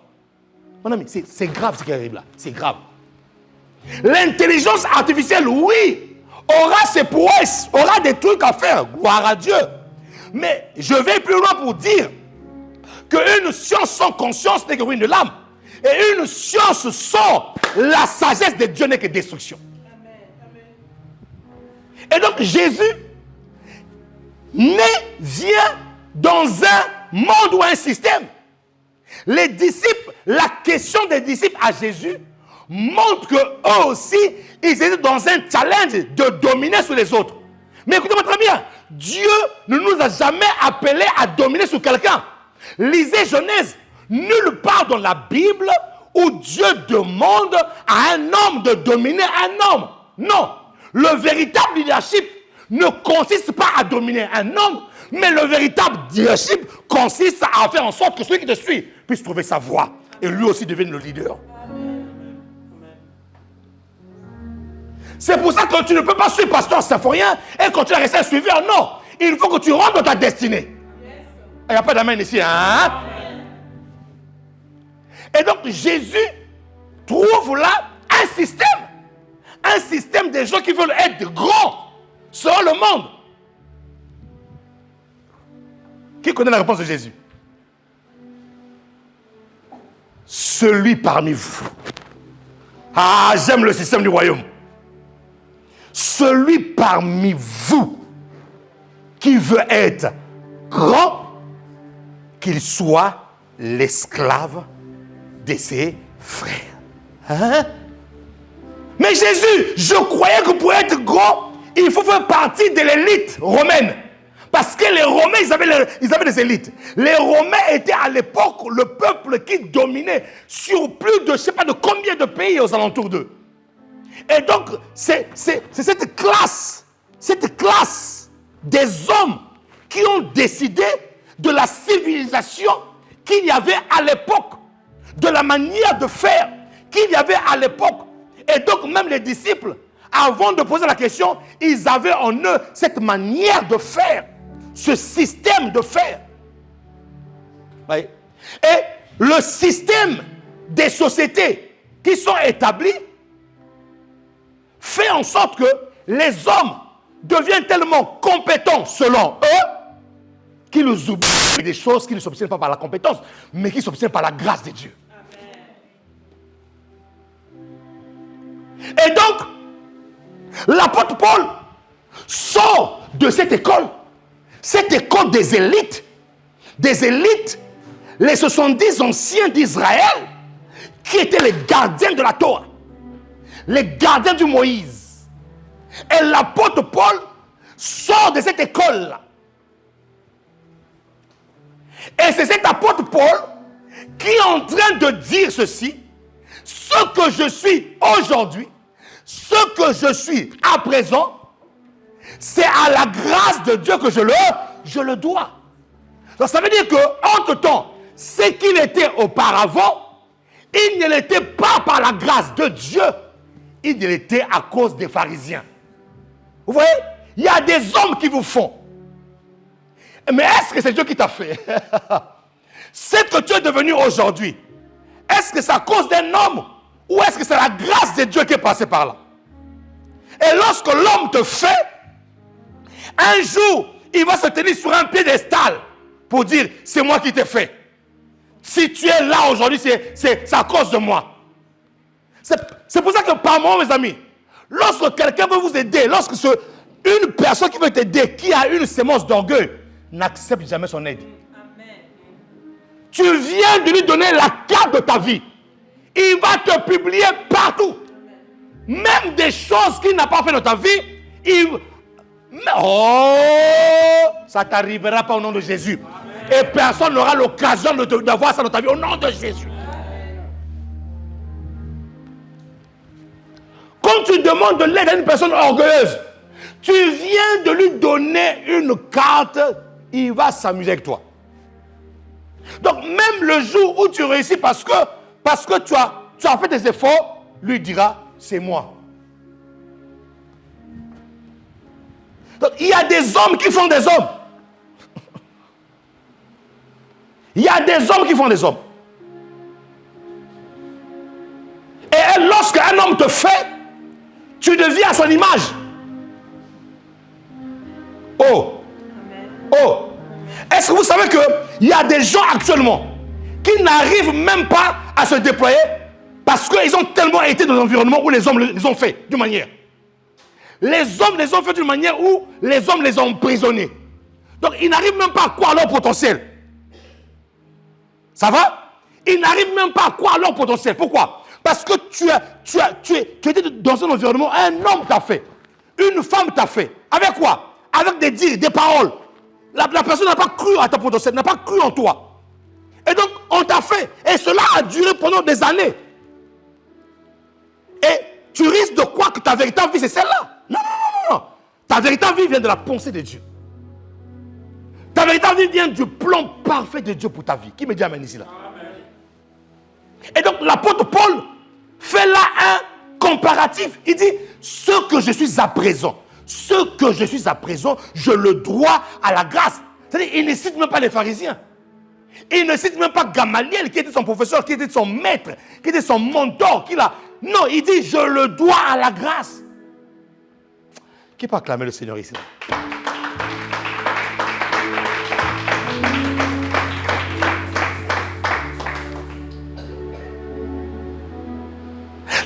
Mon ami, c'est grave ce qui arrive là. C'est grave. L'intelligence artificielle, oui, aura ses prouesses, aura des trucs à faire. Gloire à Dieu. Mais je vais plus loin pour dire qu'une science sans conscience n'est que ruine de l'âme. Et une science sans la sagesse de Dieu n'est que destruction. Et donc Jésus vient dans un monde ou un système. Les disciples, la question des disciples à Jésus montre qu'eux aussi, ils étaient dans un challenge de dominer sur les autres. Mais écoutez-moi très bien, Dieu ne nous a jamais appelés à dominer sur quelqu'un. Lisez Genèse, nulle part dans la Bible où Dieu demande à un homme de dominer un homme. Non, le véritable leadership ne consiste pas à dominer un homme, mais le véritable leadership consiste à faire en sorte que celui qui te suit puisse trouver sa voie et lui aussi devienne le leader. C'est pour ça que tu ne peux pas suivre pasteur symphorien et continuer à rester un suiveur. Non, il faut que tu rentres dans ta destinée. Il n'y a pas d'amen ici, hein? Et donc Jésus trouve là un système des gens qui veulent être grands selon le monde. Qui connaît la réponse de Jésus? Celui parmi vous. Ah, j'aime le système du royaume. Celui parmi vous qui veut être grand, qu'il soit l'esclave de ses frères. Hein? Mais Jésus, je croyais que pour être grand, il faut faire partie de l'élite romaine. Parce que les Romains, ils avaient des élites. Les Romains étaient à l'époque le peuple qui dominait sur plus de, je ne sais pas de combien de pays aux alentours d'eux. Et donc, c'est cette classe des hommes qui ont décidé de la civilisation qu'il y avait à l'époque, de la manière de faire qu'il y avait à l'époque. Et donc, même les disciples, avant de poser la question, ils avaient en eux cette manière de faire, ce système de faire. Oui. Et le système des sociétés qui sont établies fait en sorte que les hommes deviennent tellement compétents selon eux qu'ils oublient des choses qui ne s'obtiennent pas par la compétence, mais qui s'obtiennent par la grâce de Dieu. Amen. Et donc, l'apôtre Paul sort de cette école des élites, les 70 anciens d'Israël, qui étaient les gardiens de la Torah, les gardiens du Moïse. Et l'apôtre Paul sort de cette école-là. Et c'est cet apôtre Paul qui est en train de dire ceci: ce que je suis aujourd'hui, ce que je suis à présent, c'est à la grâce de Dieu que je le dois. Donc ça veut dire qu'entre-temps, ce qu'il était auparavant, il ne l'était pas par la grâce de Dieu, il ne l'était à cause des pharisiens. Vous voyez, il y a des hommes qui vous font. Mais est-ce que c'est Dieu qui t'a fait? Ce que tu es devenu aujourd'hui, est-ce que c'est à cause d'un homme ou est-ce que c'est la grâce de Dieu qui est passée par là? Et lorsque l'homme te fait, un jour, il va se tenir sur un piédestal pour dire, c'est moi qui t'ai fait. Si tu es là aujourd'hui, c'est à cause de moi. C'est pour ça que par moment, mes amis, lorsque quelqu'un veut vous aider, lorsque une personne qui veut t'aider, qui a une sémence d'orgueil, n'accepte jamais son aide. Amen. Tu viens de lui donner la carte de ta vie. Il va te publier partout. Amen. Même des choses qu'il n'a pas fait dans ta vie, ça ne t'arrivera pas au nom de Jésus. Amen. Et personne n'aura l'occasion d'avoir ça dans ta vie au nom de Jésus. Amen. Quand tu demandes de l'aide à une personne orgueilleuse, Tu viens de lui donner une carte, il va s'amuser avec toi. Donc même le jour où tu réussis parce que tu as fait des efforts, lui dira, c'est moi. Donc il y a des hommes qui font des hommes. Il y a des hommes qui font des hommes. Et lorsqu'un homme te fait, tu deviens à son image. Oh. Oh. Est-ce que vous savez qu'il y a des gens actuellement qui n'arrivent même pas à se déployer parce qu'ils ont tellement été dans l'environnement où les hommes les ont fait d'une manière. Les hommes les ont fait d'une manière où les hommes les ont emprisonnés. Donc ils n'arrivent même pas à croire leur potentiel. Ça va? Ils n'arrivent même pas à croire leur potentiel. Pourquoi? Parce que tu étais dans un environnement, un homme t'a fait, une femme t'a fait. Avec quoi? Avec des dires, des paroles. La personne n'a pas cru à ton potentiel, n'a pas cru en toi. Et donc, on t'a fait. Et cela a duré pendant des années. Et tu risques de croire que ta véritable vie, c'est celle-là. Non, non, non, non. Ta véritable vie vient de la pensée de Dieu. Ta véritable vie vient du plan parfait de Dieu pour ta vie. Qui me dit amen ici là? Et donc, l'apôtre Paul fait là un comparatif. Il dit, ce que je suis à présent, je le dois à la grâce. C'est-à-dire, il ne cite même pas les pharisiens. Il ne cite même pas Gamaliel, qui était son professeur, qui était son maître, qui était son mentor. Non, il dit, je le dois à la grâce. Qui peut acclamer le Seigneur ici?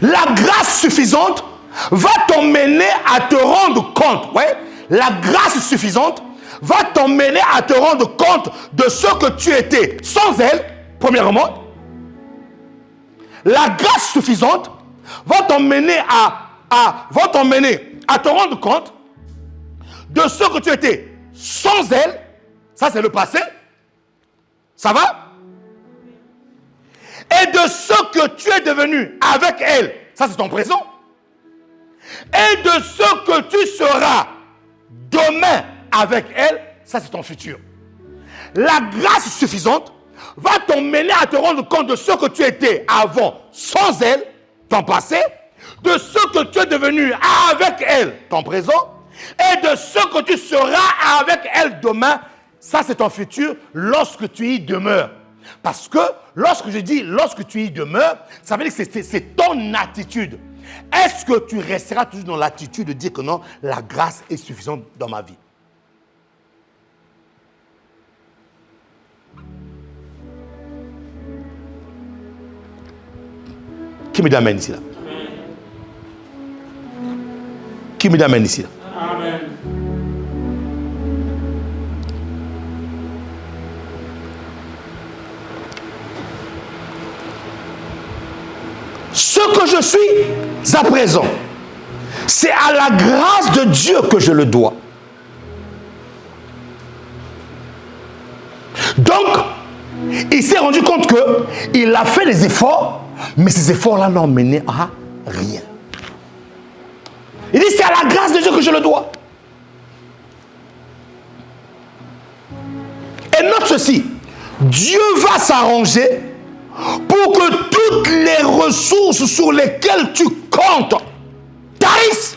La grâce suffisante va t'emmener à te rendre compte. Ouais? La grâce suffisante va t'emmener à te rendre compte de ce que tu étais sans elle, premièrement. La grâce suffisante va t'emmener à te rendre compte de ce que tu étais sans elle. Ça, c'est le passé. Ça va? Et de ce que tu es devenu avec elle. Ça, c'est ton présent. Et de ce que tu seras demain avec elle. Ça, c'est ton futur. La grâce suffisante va t'emmener à te rendre compte de ce que tu étais avant sans elle, ton passé, de ce que tu es devenu avec elle, ton présent, et de ce que tu seras avec elle demain. Ça, c'est ton futur lorsque tu y demeures. Parce que lorsque je dis lorsque tu y demeures, ça veut dire que c'est ton attitude. Est-ce que tu resteras toujours dans l'attitude de dire que non, la grâce est suffisante dans ma vie? Qui me dit amen ici là? Qui me dit amen ici là? Amen. Ce que je suis à présent, c'est à la grâce de Dieu que je le dois. Donc, il s'est rendu compte qu'il a fait des efforts, mais ces efforts-là n'ont mené à rien. Il dit, c'est à la grâce de Dieu que je le dois. Et note ceci, Dieu va s'arranger pour que toutes les ressources sur lesquelles tu comptes tarissent,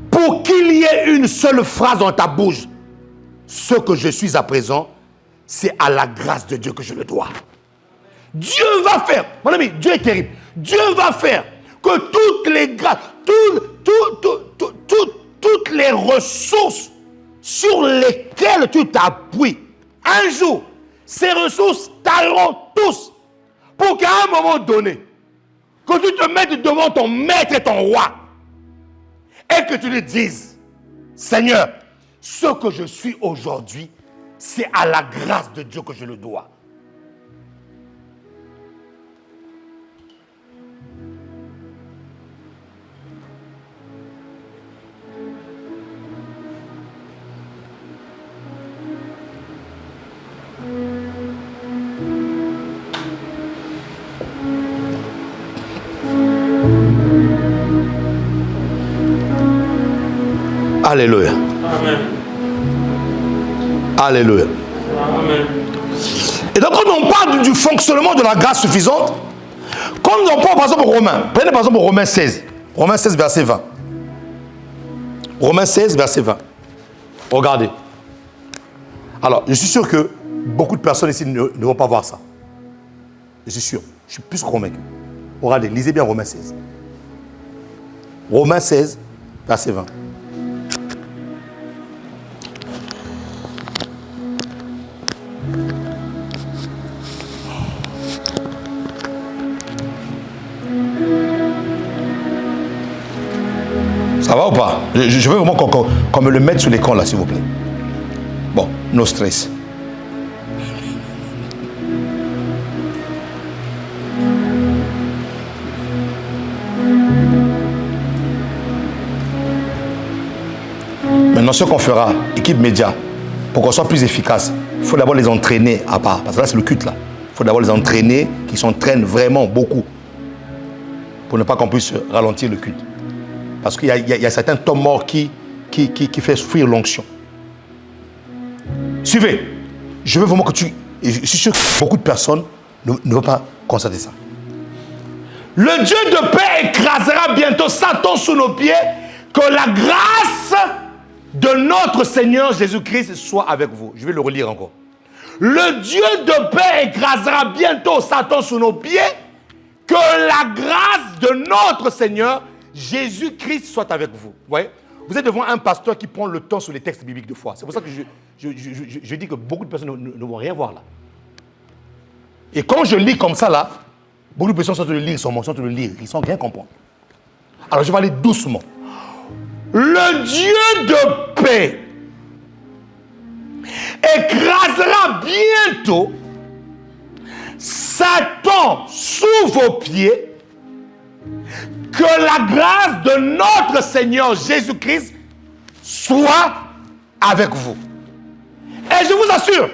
pour qu'il y ait une seule phrase dans ta bouche. Ce que je suis à présent, c'est à la grâce de Dieu que je le dois. Dieu va faire, mon ami, Dieu est terrible. Dieu va faire que toutes les grâces, toutes les ressources sur lesquelles tu t'appuies, un jour, ces ressources tailleront tous pour qu'à un moment donné, que tu te mettes devant ton maître et ton roi et que tu lui dises, Seigneur, ce que je suis aujourd'hui, c'est à la grâce de Dieu que je le dois. Alléluia. Amen. Alléluia. Amen. Et donc, quand on parle du fonctionnement de la grâce suffisante, quand on parle par exemple aux Romains, prenez par exemple Romains 16. Romains 16, verset 20. Romains 16, verset 20. Regardez. Alors, je suis sûr que beaucoup de personnes ici ne vont pas voir ça. Je suis sûr. Je suis plus convaincu. Regardez, lisez bien Romains 16. Romains 16, verset 20. Ça va ou pas? Je veux vraiment qu'on me le mette sur l'écran là, s'il vous plaît. Bon, no stress. Maintenant, ce qu'on fera, équipe média, pour qu'on soit plus efficace, il faut d'abord les entraîner à part. Parce que là, c'est le culte là. Il faut d'abord les entraîner, qu'ils s'entraînent vraiment beaucoup. Pour ne pas qu'on puisse ralentir le culte. Parce qu'il y a certains temps morts qui fait fuir l'onction. Suivez. Je veux vraiment que tu... Et je suis sûr que beaucoup de personnes ne vont pas constater ça. Le Dieu de paix écrasera bientôt Satan sous nos pieds. Que la grâce de notre Seigneur Jésus-Christ soit avec vous. Je vais le relire encore. Le Dieu de paix écrasera bientôt Satan sous nos pieds. Que la grâce de notre Seigneur Jésus-Christ soit avec vous. Vous voyez? Vous êtes devant un pasteur qui prend le temps sur les textes bibliques de foi. C'est pour ça que je dis que beaucoup de personnes ne vont rien voir là. Et quand je lis comme ça là, beaucoup de personnes sont en train de lire son mot, sont en train de lire, ils ne sont rien comprendre. Alors je vais aller doucement. Le Dieu de paix écrasera bientôt Satan sous vos pieds. Que la grâce de notre Seigneur Jésus-Christ soit avec vous. Et je vous assure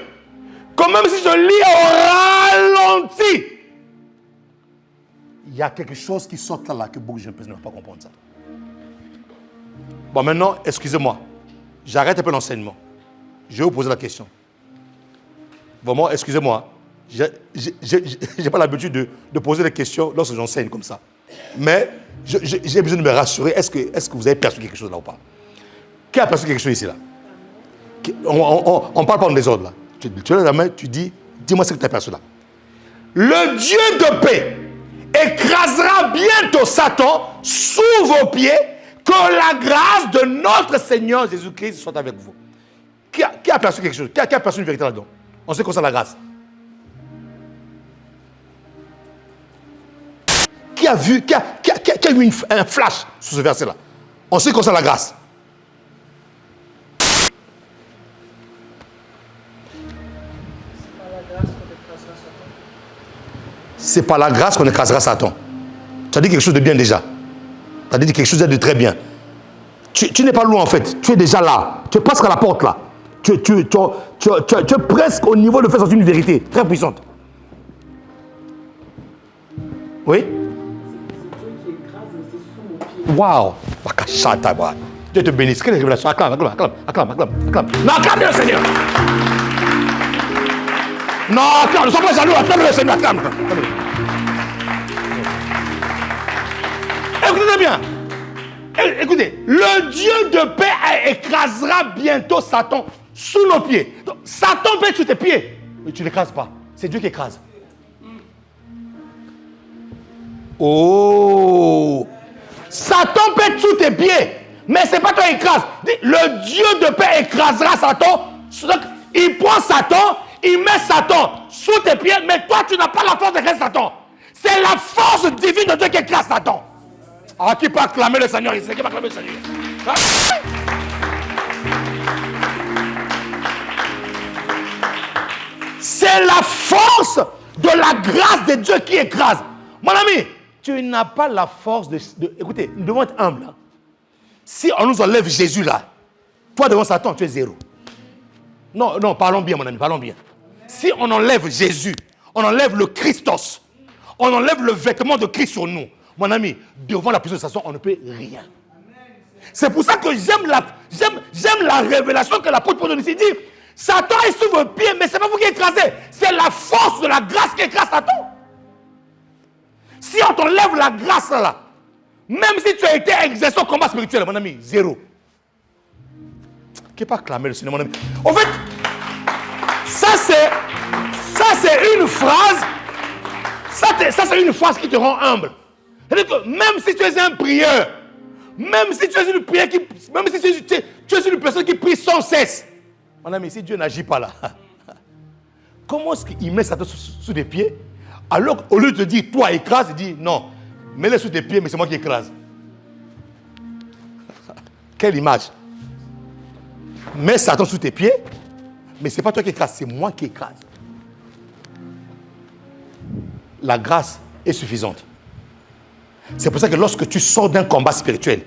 que même si je lis au ralenti, il y a quelque chose qui sort là que beaucoup de gens ne vont pas comprendre ça. Bon, maintenant, excusez-moi. J'arrête un peu l'enseignement. Je vais vous poser la question. Vraiment, excusez-moi. Je n'ai pas l'habitude de poser des questions lorsque j'enseigne comme ça. Mais j'ai besoin de me rassurer. Est-ce que vous avez perçu quelque chose là ou pas? Qui a perçu quelque chose ici là? On ne parle pas en désordre là. Tu lèves la main, tu dis, dis-moi ce que tu as perçu là. Le Dieu de paix écrasera bientôt Satan sous vos pieds. Que la grâce de notre Seigneur Jésus-Christ soit avec vous. Qui a perçu quelque chose? Qui a perçu une vérité là-dedans? On sait quoi c'est la grâce. Qui a vu, qui a eu un flash sur ce verset-là? On sait quoi c'est la grâce. C'est par la grâce qu'on écrasera Satan. Tu as dit quelque chose de bien déjà. Tu as dit quelque chose de très bien. Tu n'es pas loin en fait. Tu es déjà là. Tu es presque à la porte là. Tu es presque au niveau de faire sortir une vérité très puissante. Oui? Waouh! Dieu te bénisse. Quelle révélation? Acclame. Non, acclame le Seigneur. Non, acclame. Ne sois pas jaloux. Acclame le Seigneur. Acclame. Écoutez bien. Écoutez, le Dieu de paix écrasera bientôt Satan sous nos pieds. Donc, Satan peut être sous tes pieds, mais tu ne l'écrases pas. C'est Dieu qui écrase. Oh! Satan peut être sous tes pieds, mais ce n'est pas toi qui écrases. Le Dieu de paix écrasera Satan. Donc, il prend Satan, il met Satan sous tes pieds, mais toi, tu n'as pas la force d'écraser Satan. C'est la force divine de Dieu qui écrase Satan. Ah, qui peut acclamer le Seigneur ici? Qui peut acclamer le Seigneur? Ah. C'est la force de la grâce de Dieu qui écrase. Mon ami, tu n'as pas la force de... Écoutez, nous devons être humbles. Hein. Si on nous enlève Jésus là, toi devant Satan, tu es zéro. Non, parlons bien, mon ami, parlons bien. Si on enlève Jésus, on enlève le Christos, on enlève le vêtement de Christ sur nous, mon ami, devant la puissance de Satan, on ne peut rien. C'est pour ça que j'aime la révélation que l'apôtre Paul donne ici. Il dit, Satan est sous vos pieds, mais ce n'est pas vous qui écrasez. C'est la force de la grâce qui écrase Satan. Si on t'enlève la grâce là, même si tu as été exercé au combat spirituel, mon ami, zéro. Qui n'est pas clamé le Seigneur, mon ami. En fait, ça c'est une phrase. Ça c'est une phrase qui te rend humble. C'est-à-dire que même si tu es un prieur, même si tu es une prière même si tu es une personne qui prie sans cesse, mon ami, si Dieu n'agit pas là, comment est-ce qu'il met Satan sous tes pieds? Alors au lieu de te dire, toi écrase, il dit non, mets-le sous tes pieds, mais c'est moi qui écrase. Quelle image! Mets Satan sous tes pieds, mais ce n'est pas toi qui écrase, c'est moi qui écrase. La grâce est suffisante. C'est pour ça que lorsque tu sors d'un combat spirituel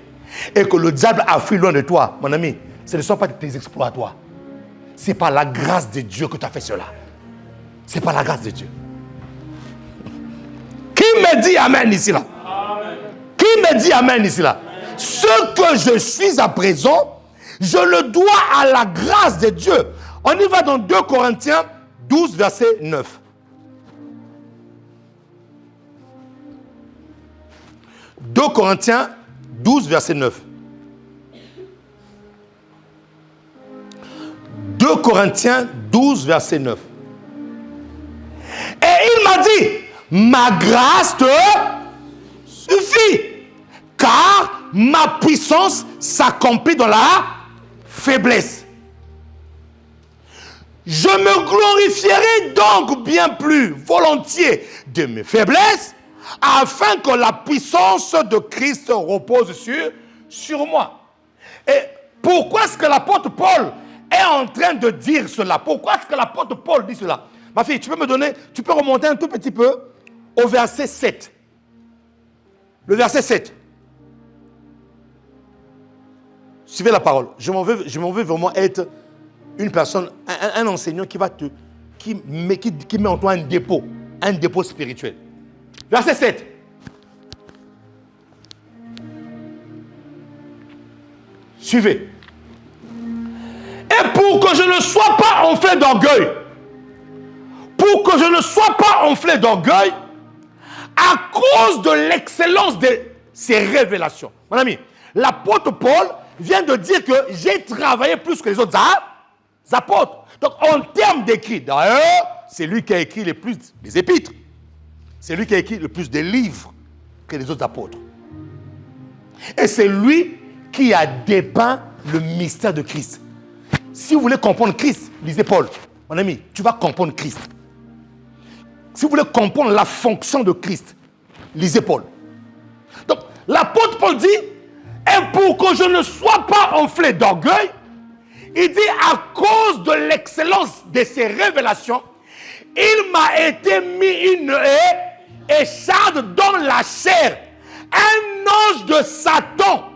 et que le diable a fui loin de toi, mon ami, ce ne sont pas tes exploits à toi. C'est par la grâce de Dieu que tu as fait cela. C'est par la grâce de Dieu. Qui me dit amen ici là? Amen. Qui me dit amen ici là? Amen. Ce que je suis à présent, je le dois à la grâce de Dieu. On y va dans 2 Corinthiens 12, verset 9. 2 Corinthiens 12, verset 9. 2 Corinthiens 12, verset 9. Et il m'a dit, ma grâce te suffit, car ma puissance s'accomplit dans la faiblesse. Je me glorifierai donc bien plus volontiers de mes faiblesses, afin que la puissance de Christ repose sur moi. Et pourquoi est-ce que l'apôtre Paul est en train de dire cela? Pourquoi est-ce que l'apôtre Paul dit cela? Ma fille, tu peux remonter un tout petit peu au verset 7. Le verset 7. Suivez la parole. Je m'en veux vraiment être une personne, un enseignant qui met en toi un dépôt spirituel. Verset 7. Suivez. Et pour que je ne sois pas enflé d'orgueil, à cause de l'excellence de ces révélations. Mon ami, l'apôtre Paul vient de dire que j'ai travaillé plus que les autres apôtres. Donc, en termes d'écrit, d'ailleurs, c'est lui qui a écrit les plus des épîtres. C'est lui qui a écrit le plus de livres que les autres apôtres. Et c'est lui qui a dépeint le mystère de Christ. Si vous voulez comprendre Christ, lisez Paul. Mon ami, tu vas comprendre Christ. Si vous voulez comprendre la fonction de Christ, lisez Paul. Donc, l'apôtre Paul dit, et pour que je ne sois pas enflé d'orgueil, il dit, à cause de l'excellence de ces révélations, il m'a été mis une écharde dans la chair, un ange de Satan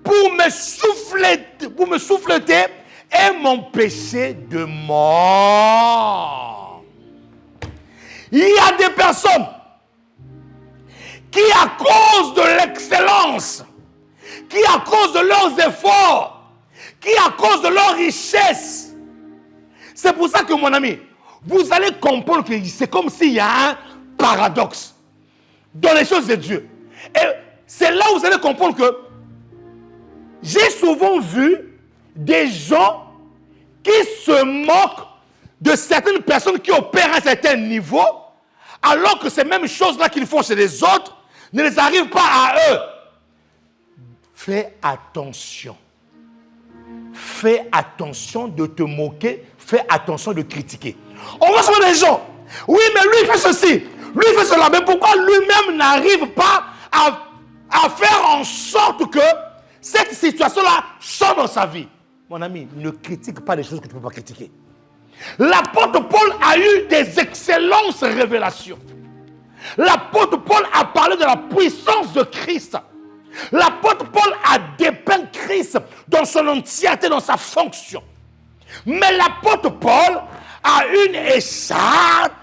pour me souffleter et m'empêcher de mort. Il y a des personnes qui, à cause de l'excellence, qui, à cause de leurs efforts, qui, à cause de leur richesse, c'est pour ça que, mon ami, vous allez comprendre que c'est comme s'il y a un paradoxe dans les choses de Dieu. Et c'est là où vous allez comprendre que j'ai souvent vu des gens qui se moquent de certaines personnes qui opèrent à un certain niveau, alors que ces mêmes choses-là qu'ils font chez les autres ne les arrivent pas à eux. Fais attention. Fais attention de te moquer. Fais attention de critiquer. On voit souvent des gens. Oui, mais lui il fait ceci. Lui il fait cela. Mais pourquoi lui-même n'arrive pas à faire en sorte que cette situation-là change dans sa vie? Mon ami, ne critique pas les choses que tu ne peux pas critiquer. L'apôtre Paul a eu des excellentes révélations. L'apôtre Paul a parlé de la puissance de Christ. L'apôtre Paul a dépeint Christ dans son entièreté, dans sa fonction. Mais l'apôtre Paul a une écharpe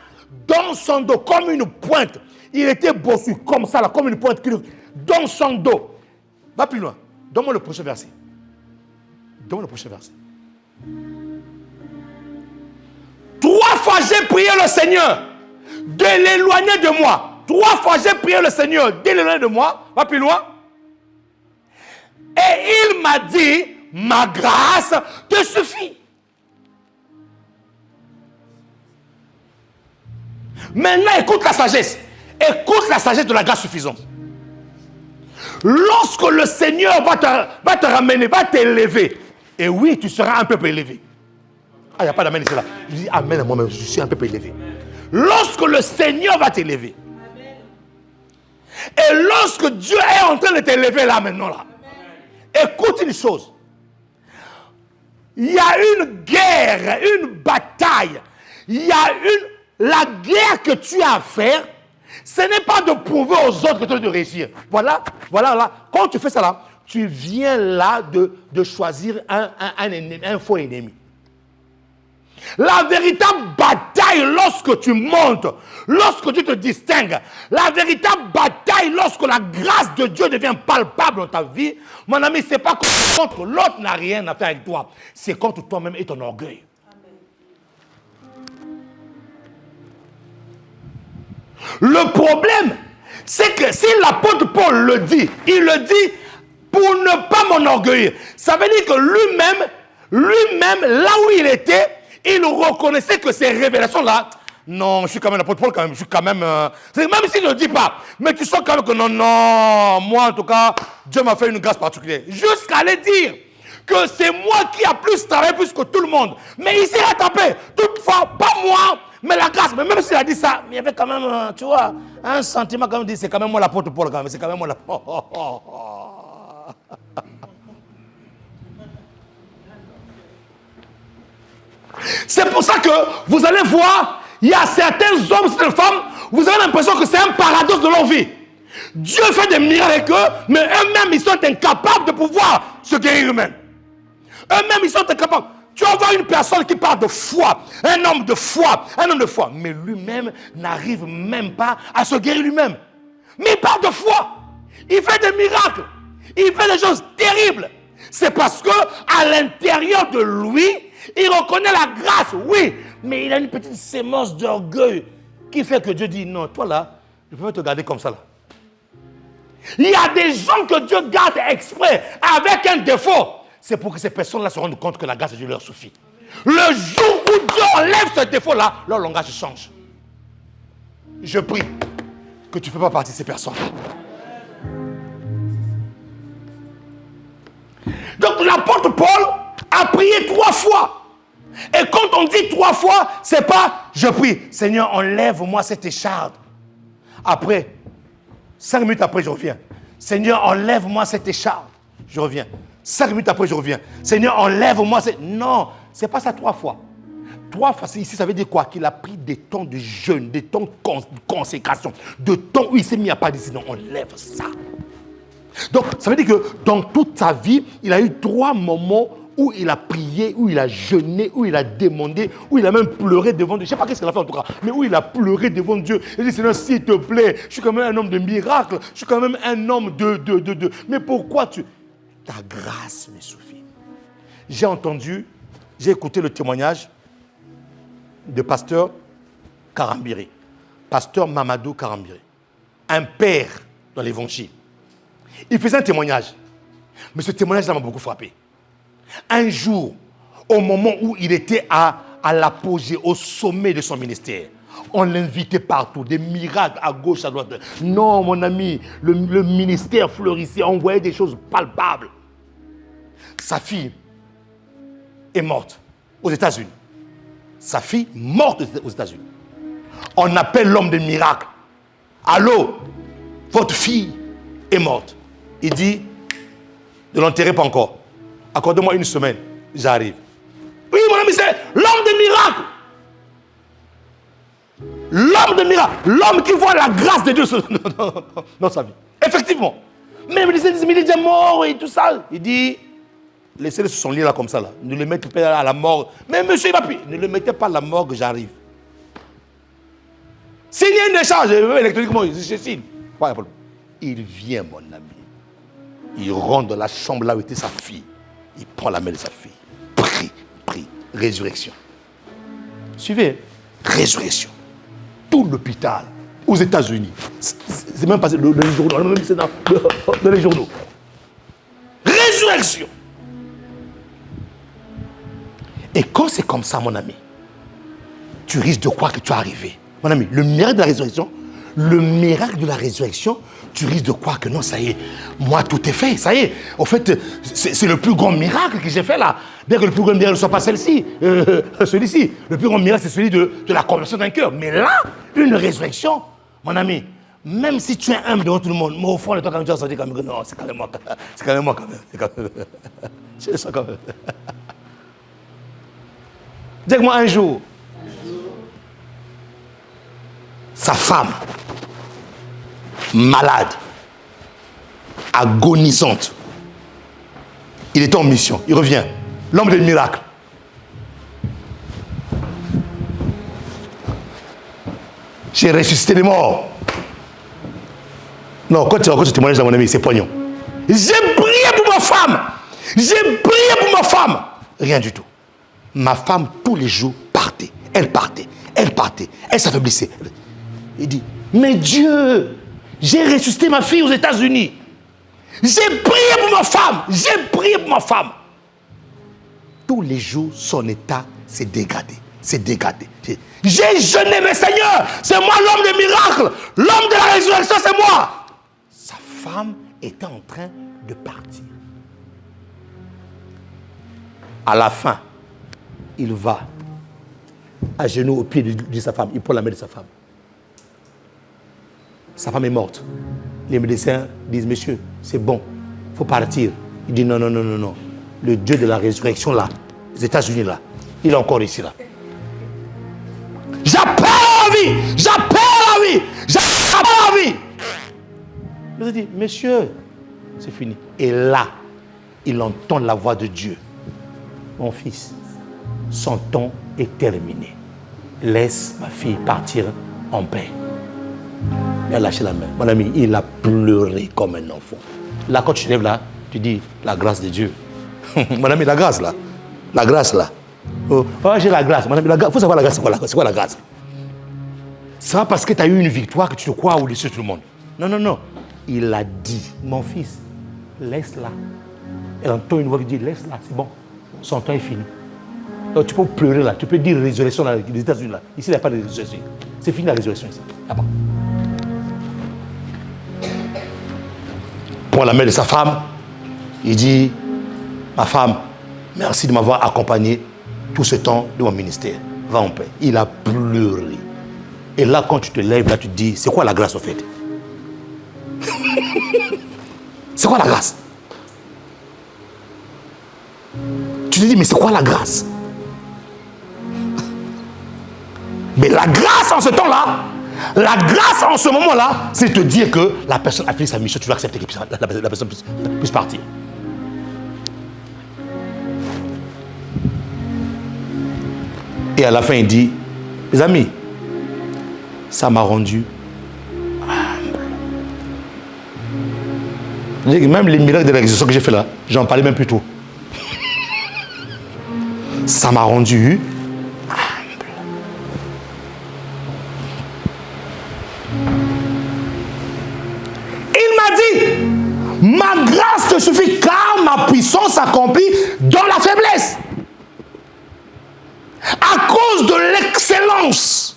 dans son dos, comme une pointe. Il était bossu comme ça, là, comme une pointe dans son dos. Va plus loin. Donne-moi le prochain verset. Donne-moi le prochain verset. 3 fois j'ai prié le Seigneur de l'éloigner de moi. 3 fois j'ai prié le Seigneur de l'éloigner de moi. Va plus loin. Et il m'a dit, ma grâce te suffit. Maintenant, écoute la sagesse. Écoute la sagesse de la grâce suffisante. Lorsque le Seigneur va te ramener, va t'élever, et oui, tu seras un peu élevé. Ah, il n'y a pas d'amen ici là. Je dis amen à moi-même, je suis un peu élevé. Lorsque le Seigneur va t'élever, et lorsque Dieu est en train de t'élever là maintenant là, écoute une chose. Il y a une guerre, une bataille. Il y a la guerre que tu as à faire. Ce n'est pas de prouver aux autres que tu as de réussir. Voilà, là. Quand tu fais ça là, tu viens là de choisir un faux ennemi. La véritable bataille lorsque tu montes, lorsque tu te distingues, la véritable bataille lorsque la grâce de Dieu devient palpable dans ta vie, mon ami, ce n'est pas contre l'autre n'a rien à faire avec toi, c'est contre toi-même et ton orgueil. Le problème, c'est que si l'apôtre Paul le dit, il le dit pour ne pas m'enorgueillir. Ça veut dire que lui-même, là où il était, il reconnaissait que ces révélations-là, non, je suis quand même l'apôtre Paul, quand même, je suis quand même... même s'il ne le dit pas, mais tu sens quand même que non, moi en tout cas, Dieu m'a fait une grâce particulière. Jusqu'à aller dire que c'est moi qui a plus travaillé plus que tout le monde. Mais il s'est rattrapé. Toutefois, pas moi, mais la grâce. Mais même s'il a dit ça, il y avait quand même, tu vois, un sentiment quand même dit, c'est quand même moi l'apôtre Paul quand même, c'est quand même moi l'apôtre. C'est pour ça que vous allez voir, il y a certains hommes, certaines femmes, vous avez l'impression que c'est un paradoxe de leur vie. Dieu fait des miracles avec eux, mais eux-mêmes, ils sont incapables de pouvoir se guérir eux-mêmes. Eux-mêmes, ils sont incapables. Tu vas voir une personne qui parle de foi, un homme de foi, mais lui-même n'arrive même pas à se guérir lui-même. Mais il parle de foi. Il fait des miracles. Il fait des choses terribles. C'est parce que à l'intérieur de lui, il reconnaît la grâce, oui, mais il a une petite sémence d'orgueil qui fait que Dieu dit, non, toi là, je peux te garder comme ça là. Il y a des gens que Dieu garde exprès avec un défaut. C'est pour que ces personnes-là se rendent compte que la grâce de Dieu leur suffit. Le jour où Dieu enlève ce défaut-là, leur langage change. Je prie que tu ne fais pas partie de ces personnes. Donc l'apôtre Paul a prié 3 fois. Et quand on dit 3 fois, c'est pas je prie, Seigneur, enlève-moi cette écharpe. Après, 5 minutes après, je reviens. Seigneur, enlève-moi cette écharpe. Je reviens. 5 minutes après, je reviens. Seigneur, enlève-moi cette... Non, c'est pas ça 3 fois. 3 fois, ici, ça veut dire quoi? Qu'il a pris des temps de jeûne, des temps de consécration, de temps où il s'est mis à pas dire, non, enlève ça. Donc, ça veut dire que dans toute sa vie, il a eu 3 moments où il a prié, où il a jeûné, où il a demandé, où il a même pleuré devant Dieu. Je ne sais pas qu'est-ce qu'il a fait en tout cas, mais où il a pleuré devant Dieu. Il dit, Seigneur, s'il te plaît, je suis quand même un homme de miracle, je suis quand même un homme de... Mais pourquoi tu... Ta grâce me suffit. J'ai écouté le témoignage de pasteur Karambiri, pasteur Mamadou Karambiri, un père dans l'évangile. Il faisait un témoignage, mais ce témoignage-là m'a beaucoup frappé. Un jour, au moment où il était à l'apogée, au sommet de son ministère, on l'invitait partout, des miracles à gauche, à droite. Non, mon ami, le ministère fleurissait, on voyait des choses palpables. Sa fille est morte aux États-Unis. Sa fille morte aux États-Unis. On appelle l'homme des miracles. Allô, votre fille est morte. Il dit, ne l'enterrez pas encore. Accordez-moi 1 semaine, j'arrive. Oui, mon ami, c'est l'homme des miracles. L'homme des miracles. L'homme qui voit la grâce de Dieu dans sa vie. Effectivement. Mais il est déjà mort et tout ça. Il dit, laissez-le sur son lit là comme ça. Là. Ne le mettez pas à la mort. Mais monsieur, il va plus. Ne le mettez pas à la mort que j'arrive. S'il y a une échange électroniquement, je signe. Il vient, mon ami. Il rentre dans la chambre là où était sa fille. Il prend la main de sa fille. Prie. Résurrection. Suivez. Résurrection. Tout l'hôpital aux États-Unis. C'est même passé dans les journaux. Même c'est dans les journaux. Résurrection. Et quand c'est comme ça, mon ami, tu risques de croire que tu es arrivé. Mon ami, le miracle de la résurrection, tu risques de croire que non, ça y est, moi tout est fait, ça y est. En fait, c'est le plus grand miracle que j'ai fait là. Bien que le plus grand miracle ne soit pas celui-ci. Le plus grand miracle, c'est celui de la conversion d'un cœur. Mais là, une résurrection, mon ami, même si tu es humble devant tout le monde, mais au fond, le temps quand tu as senti comme non, c'est quand même moi quand même. C'est ça quand même. Dis-moi un jour, sa femme, malade, agonisante, il était en mission, il revient, l'homme des miracles. J'ai ressuscité les morts. Non, quand tu racontes ce témoignage à mon ami, c'est poignant. J'ai prié pour ma femme. Rien du tout. Ma femme, tous les jours, partait. Elle s'affaiblissait. Il dit, mais Dieu, j'ai ressuscité ma fille aux États-Unis. J'ai prié pour ma femme. Tous les jours, son état s'est dégradé. J'ai jeûné, mais Seigneur, c'est moi l'homme des miracles. L'homme de la résurrection, c'est moi. Sa femme était en train de partir. À la fin, il va à genoux au pied de sa femme. Il prend la main de sa femme. Sa femme est morte. Les médecins disent, monsieur, c'est bon, il faut partir. Il dit, non. Le Dieu de la résurrection là, les États-Unis là, il est encore ici là. J'appelle la vie. Je lui ai dit, monsieur, c'est fini. Et là, il entend la voix de Dieu. Mon fils, son temps est terminé. Laisse ma fille partir en paix. Il a lâché la main. Mon ami, il a pleuré comme un enfant. Là, quand tu te lèves là, tu dis, la grâce de Dieu. Mon ami, la grâce là. Oh, j'ai la grâce. Mon ami, il faut savoir la grâce. C'est quoi la grâce? C'est pas parce que tu as eu une victoire que tu te crois au-dessus de tout le monde. Non. Il a dit, mon fils, laisse-la. Et entend une voix qui dit, laisse-la, c'est bon. Son temps est fini. Donc tu peux pleurer là, tu peux dire résurrection dans les États-Unis là. Ici, il n'y a pas de résurrection. C'est fini la résurrection ici. Là-bas. Prend la main de sa femme, il dit, ma femme, merci de m'avoir accompagné tout ce temps de mon ministère. Va en paix. Il a pleuré. Et là, quand tu te lèves, là, tu te dis, c'est quoi la grâce au fait? C'est quoi la grâce? Tu te dis, mais c'est quoi la grâce? Mais la grâce en ce temps-là, la grâce en ce moment-là, c'est te dire que la personne a fini sa mission, tu dois accepter que la personne puisse partir. Et à la fin, il dit, mes amis, ça m'a rendu humble. Même les miracles de la résurrection que j'ai fait là, j'en parlais même plus tôt. Ça m'a rendu humble. Il m'a dit, ma grâce te suffit car ma puissance s'accomplit dans la faiblesse. À cause de l'excellence,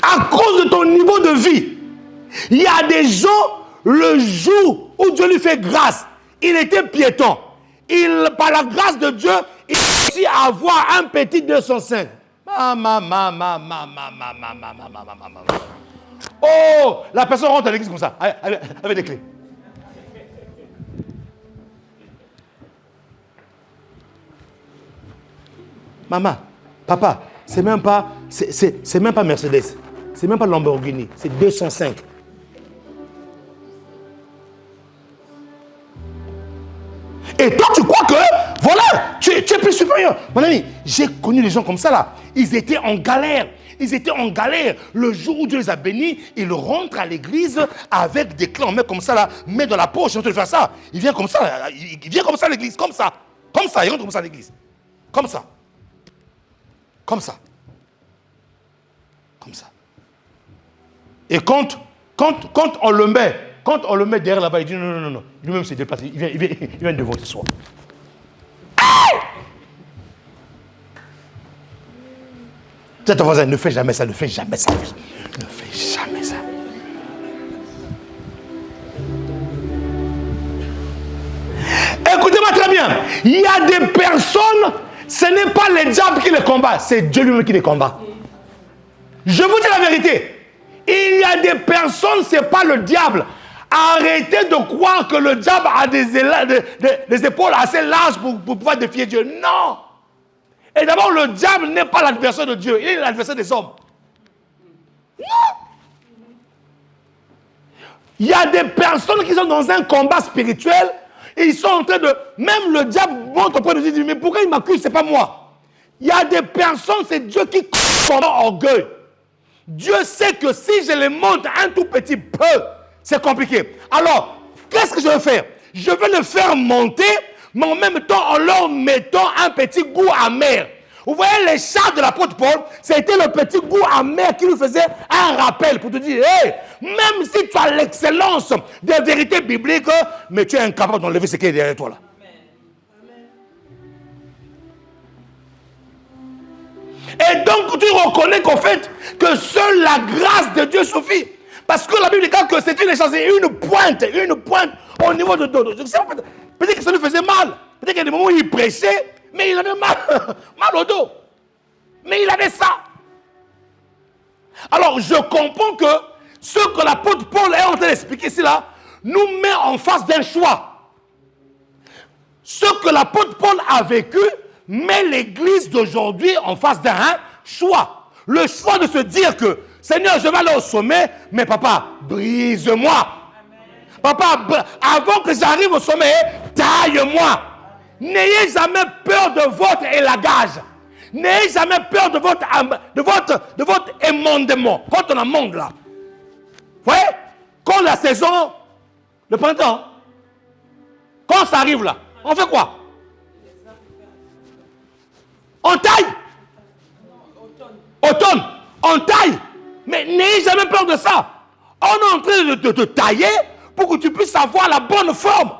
à cause de ton niveau de vie, il y a des gens, le jour où Dieu lui fait grâce, il était piéton. Par la grâce de Dieu, il réussit à avoir un petit 205. Oh, la personne rentre à l'église comme ça, avec des clés. Maman, papa, c'est même pas Mercedes, c'est même pas Lamborghini, c'est 205. Et toi, tu crois que, voilà, tu es plus supérieur. Mon ami, j'ai connu des gens comme ça là. Ils étaient en galère. ils étaient en galère. Le jour où Dieu les a bénis, ils rentrent à l'église avec des clés en main comme ça, là, met dans la poche, on te faire ça. Il vient comme ça, il vient comme ça à l'église, comme ça, il rentre comme ça à l'église. Comme ça. Comme ça. Comme ça. Et quand on le met derrière là-bas, il dit non. Lui-même s'est déplacé, il vient devant ce soir. Ton voisin, ne fais jamais ça. Écoutez-moi très bien. Il y a des personnes, ce n'est pas le diable qui les combat, c'est Dieu lui-même qui les combat. Je vous dis la vérité. Il y a des personnes, ce n'est pas le diable. Arrêtez de croire que le diable a des épaules assez larges pour pouvoir défier Dieu. Non. Et d'abord, le diable n'est pas l'adversaire de Dieu, il est l'adversaire des hommes. Non. Il y a des personnes qui sont dans un combat spirituel et ils sont en train de... Même le diable monte auprès de Dieu et dit, mais pourquoi il m'accuse, c'est pas moi. Il y a des personnes, c'est Dieu qui combat orgueil. Dieu sait que si je les monte un tout petit peu, c'est compliqué. Alors, qu'est-ce que je vais faire? Je vais le faire monter, mais en même temps en leur mettant un petit goût amer. Vous voyez, les chars de l'apôtre Paul, c'était le petit goût amer qui lui faisait un rappel pour te dire, hey, même si tu as l'excellence des vérités bibliques, mais tu es incapable d'enlever ce qui est derrière toi là. Et donc tu reconnais qu'en fait, que seule la grâce de Dieu suffit. Parce que la Bible dit que c'est une échange, une pointe au niveau de dos. Peut-être que ça lui faisait mal. Peut-être qu'il y a des moments où il prêchait, mais il avait mal au dos. Mais il avait ça. Alors je comprends que ce que l'apôtre Paul est en train d'expliquer ici là, nous met en face d'un choix. Ce que l'apôtre Paul a vécu met l'église d'aujourd'hui en face d'un choix. Le choix de se dire que Seigneur, je vais aller au sommet, mais papa, brise-moi. Papa, avant que j'arrive au sommet, taille-moi. N'ayez jamais peur de votre élagage. N'ayez jamais peur de votre émondement. Quand on amende là. Vous voyez? Quand la saison, le printemps, quand ça arrive là, on fait quoi? On taille. Automne. On taille. Mais n'ayez jamais peur de ça. On est en train de te tailler pour que tu puisses avoir la bonne forme.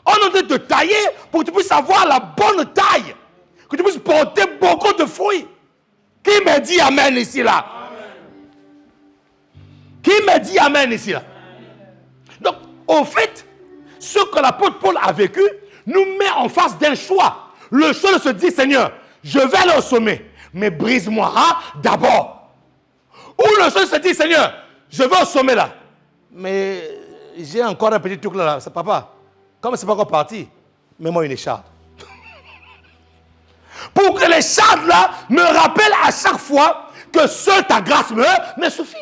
On est en train de te tailler pour que tu puisses avoir la bonne taille. Que tu puisses porter beaucoup de fruits. Qui me dit amen ici là? Qui me dit amen ici là? Donc, au fait, ce que l'apôtre Paul a vécu nous met en face d'un choix. Le choix de se dire, Seigneur, je vais aller au sommet, mais brise-moi d'abord. Ou le choix de se dire, Seigneur, je vais au sommet là, mais j'ai encore un petit truc là. C'est papa, comme c'est pas encore parti, mets-moi une écharpe. Pour que l'écharpe là me rappelle à chaque fois que seule ta grâce me suffit.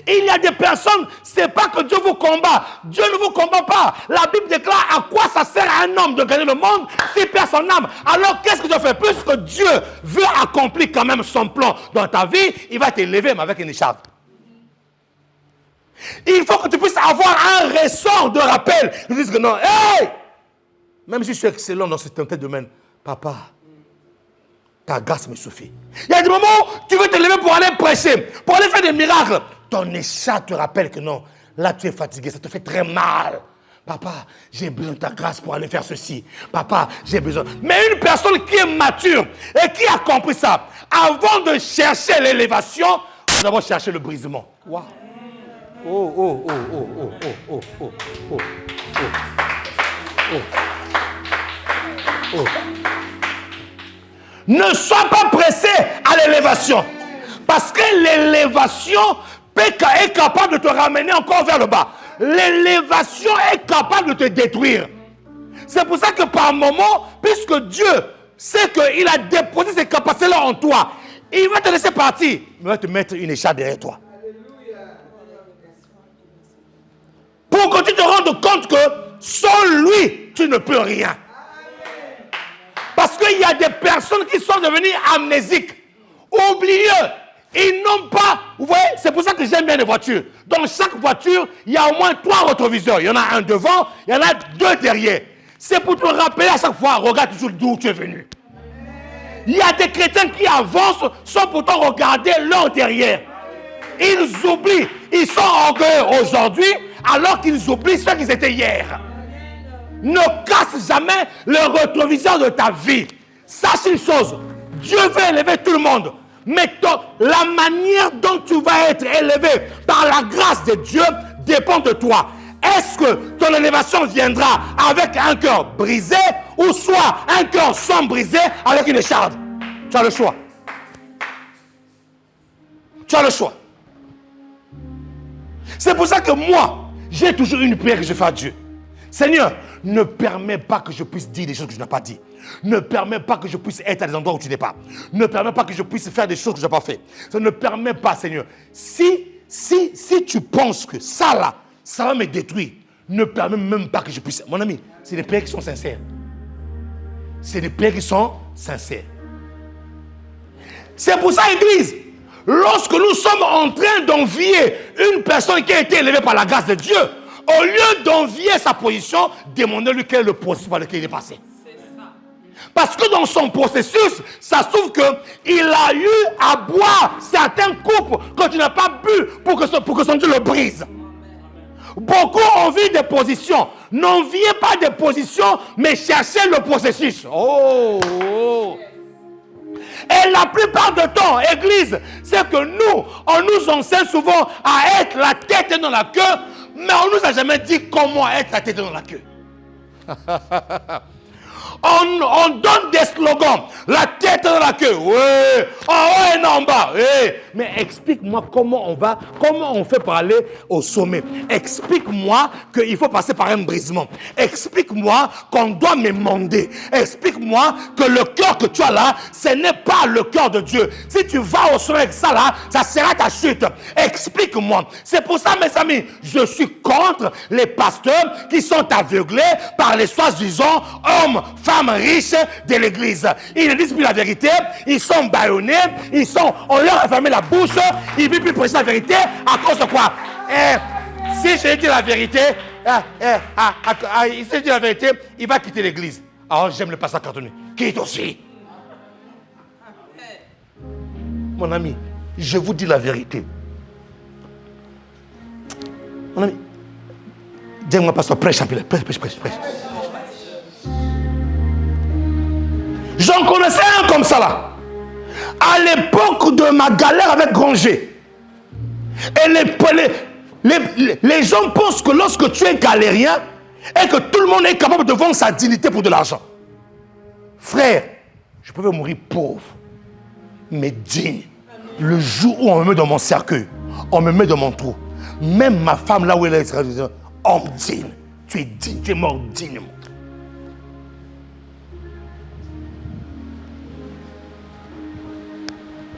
Il y a des personnes, c'est pas que Dieu vous combat. Dieu ne vous combat pas. La Bible déclare à quoi ça sert à un homme de gagner le monde s'il perd son âme. Alors qu'est-ce que Dieu fait? Puisque Dieu veut accomplir quand même son plan dans ta vie, il va t'élever mais avec une écharpe. Il faut que tu puisses avoir un ressort de rappel. Ils disent que non, hey! Même si je suis excellent dans ce domaine, papa, ta grâce me suffit. Il y a des moments où tu veux te lever pour aller prêcher, pour aller faire des miracles. Ton écharpe te rappelle que non, là tu es fatigué, ça te fait très mal. Papa, j'ai besoin de ta grâce pour aller faire ceci. Papa, j'ai besoin. Mais une personne qui est mature et qui a compris ça, avant de chercher l'élévation, nous avons cherché le brisement. Wow. Oh. Ne sois pas pressé à l'élévation. Parce que l'élévation est capable de te ramener encore vers le bas. L'élévation est capable de te détruire. C'est pour ça que par moment, puisque Dieu sait qu'il a déposé ces capacités-là en toi, il va te laisser partir. Il va te mettre une écharpe derrière toi. Pour que tu te rendes compte que sans lui, tu ne peux rien. Parce qu'il y a des personnes qui sont devenues amnésiques. Ou Ils n'ont pas, vous voyez, c'est pour ça que j'aime bien les voitures. Dans chaque voiture, il y a au moins 3 rétroviseurs. Il y en a un devant, il y en a 2 derrière. C'est pour te rappeler à chaque fois, regarde toujours d'où tu es venu. Il y a des chrétiens qui avancent sans pourtant regarder leur derrière. Ils oublient, ils sont orgueilleux aujourd'hui alors qu'ils oublient ce qu'ils étaient hier. Ne casse jamais le rétroviseur de ta vie. Sache une chose, Dieu veut élever tout le monde. Mais la manière dont tu vas être élevé par la grâce de Dieu dépend de toi. Est-ce que ton élévation viendra avec un cœur brisé ou soit un cœur sans briser avec une écharde? Tu as le choix. Tu as le choix. C'est pour ça que moi, j'ai toujours une prière que je fais à Dieu. Seigneur, ne permets pas que je puisse dire des choses que je n'ai pas dit. Ne permets pas que je puisse être à des endroits où tu n'es pas. Ne permets pas que je puisse faire des choses que je n'ai pas fait. Ça ne permet pas, Seigneur. Si tu penses que ça là, ça va me détruire, ne permets même pas que je puisse. Mon ami, c'est des prières qui sont sincères. C'est des prières qui sont sincères. C'est pour ça, Église, lorsque nous sommes en train d'envier une personne qui a été élevée par la grâce de Dieu, au lieu d'envier sa position, demandez-lui quel est le processus par lequel il est passé. Parce que dans son processus, ça se trouve qu'il a eu à boire certaines coupes que tu n'as pas bu pour que son Dieu le brise. Beaucoup envient des positions. N'enviez pas des positions, mais cherchez le processus. Et la plupart du temps, Église, c'est que nous, on nous enseigne souvent à être la tête dans la queue, mais on ne nous a jamais dit comment être la tête dans la queue. On donne des slogans. La tête dans la queue. Oui. En haut et en bas. Oui. Mais explique-moi comment on fait pour aller au sommet. Explique-moi qu'il faut passer par un brisement. Explique-moi qu'on doit m'émonder. Explique-moi que le cœur que tu as là, ce n'est pas le cœur de Dieu. Si tu vas au sommet avec ça là, ça sera ta chute. Explique-moi. C'est pour ça, mes amis, je suis contre les pasteurs qui sont aveuglés par les soi-disant hommes, femmes riches de l'église. Ils ne disent plus la vérité, ils sont bâillonnés, on leur a fermé la bouche, ils ne veulent plus prêcher la vérité à cause de quoi? Si je dis la vérité, si je dis la vérité, il va quitter l'église. Alors j'aime le pasteur cartonné. Quitte aussi. Mon ami, je vous dis la vérité. Mon ami, dis-moi pasteur, prêche un peu, prêche. J'en connaissais un comme ça là. À l'époque de ma galère avec Granger. Et les gens pensent que lorsque tu es galérien et que tout le monde est capable de vendre sa dignité pour de l'argent. Frère, je pouvais mourir pauvre, mais digne. Le jour où on me met dans mon cercueil, on me met dans mon trou. Même ma femme là où elle est, homme digne. Tu es digne, tu es mort dignement.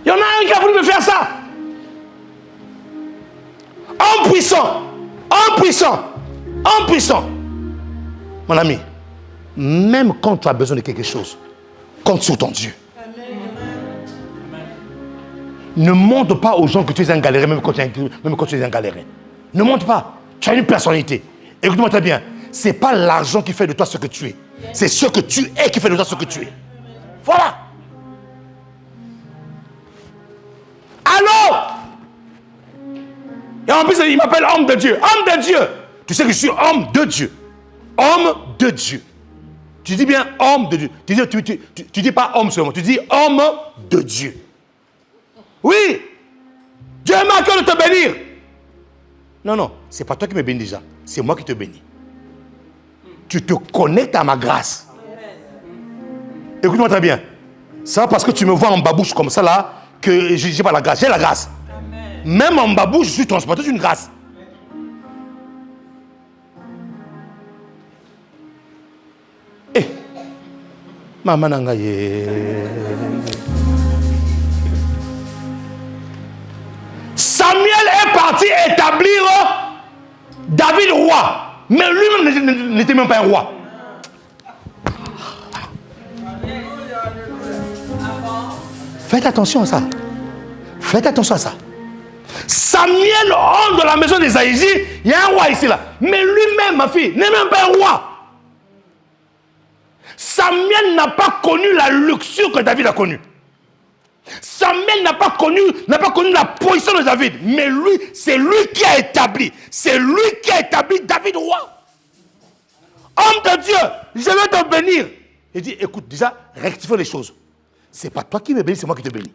Il y en a un qui a voulu me faire ça. Homme puissant. Mon ami, même quand tu as besoin de quelque chose, compte sur ton Dieu. Amen. Ne montre pas aux gens que tu es un galérien, même quand tu es un galérien. Ne montre pas. Tu as une personnalité. Écoute-moi très bien. Ce n'est pas l'argent qui fait de toi ce que tu es. C'est ce que tu es qui fait de toi ce que tu es. Voilà. Allô? Et en plus, il m'appelle homme de Dieu. Homme de Dieu. Tu sais que je suis homme de Dieu. Homme de Dieu. Tu dis bien homme de Dieu. Tu dis pas homme seulement. Tu dis homme de Dieu. Oui. Dieu m'a à cœur de te bénir. Non. C'est pas toi qui me bénis déjà. C'est moi qui te bénis. Tu te connectes à ma grâce. Écoute-moi très bien. Ça parce que tu me vois en babouche comme ça là, que je n'ai pas la grâce. J'ai la grâce. Amen. Même en babouche, je suis transporté d'une grâce. Maman Nangaye. Samuel est parti établir David roi. Mais lui-même n'était même pas un roi. Faites attention à ça. Faites attention à ça. Samuel entre dans la maison d'Isaïe, il y a un roi ici là. Mais lui-même, ma fille, n'est même pas un roi. Samuel n'a pas connu la luxure que David a connue. Samuel n'a pas connu la position de David. Mais lui, c'est lui qui a établi. C'est lui qui a établi David roi. Homme de Dieu, je vais te bénir. Il dit, écoute, déjà, rectifie les choses. C'est pas toi qui me bénis, c'est moi qui te bénis.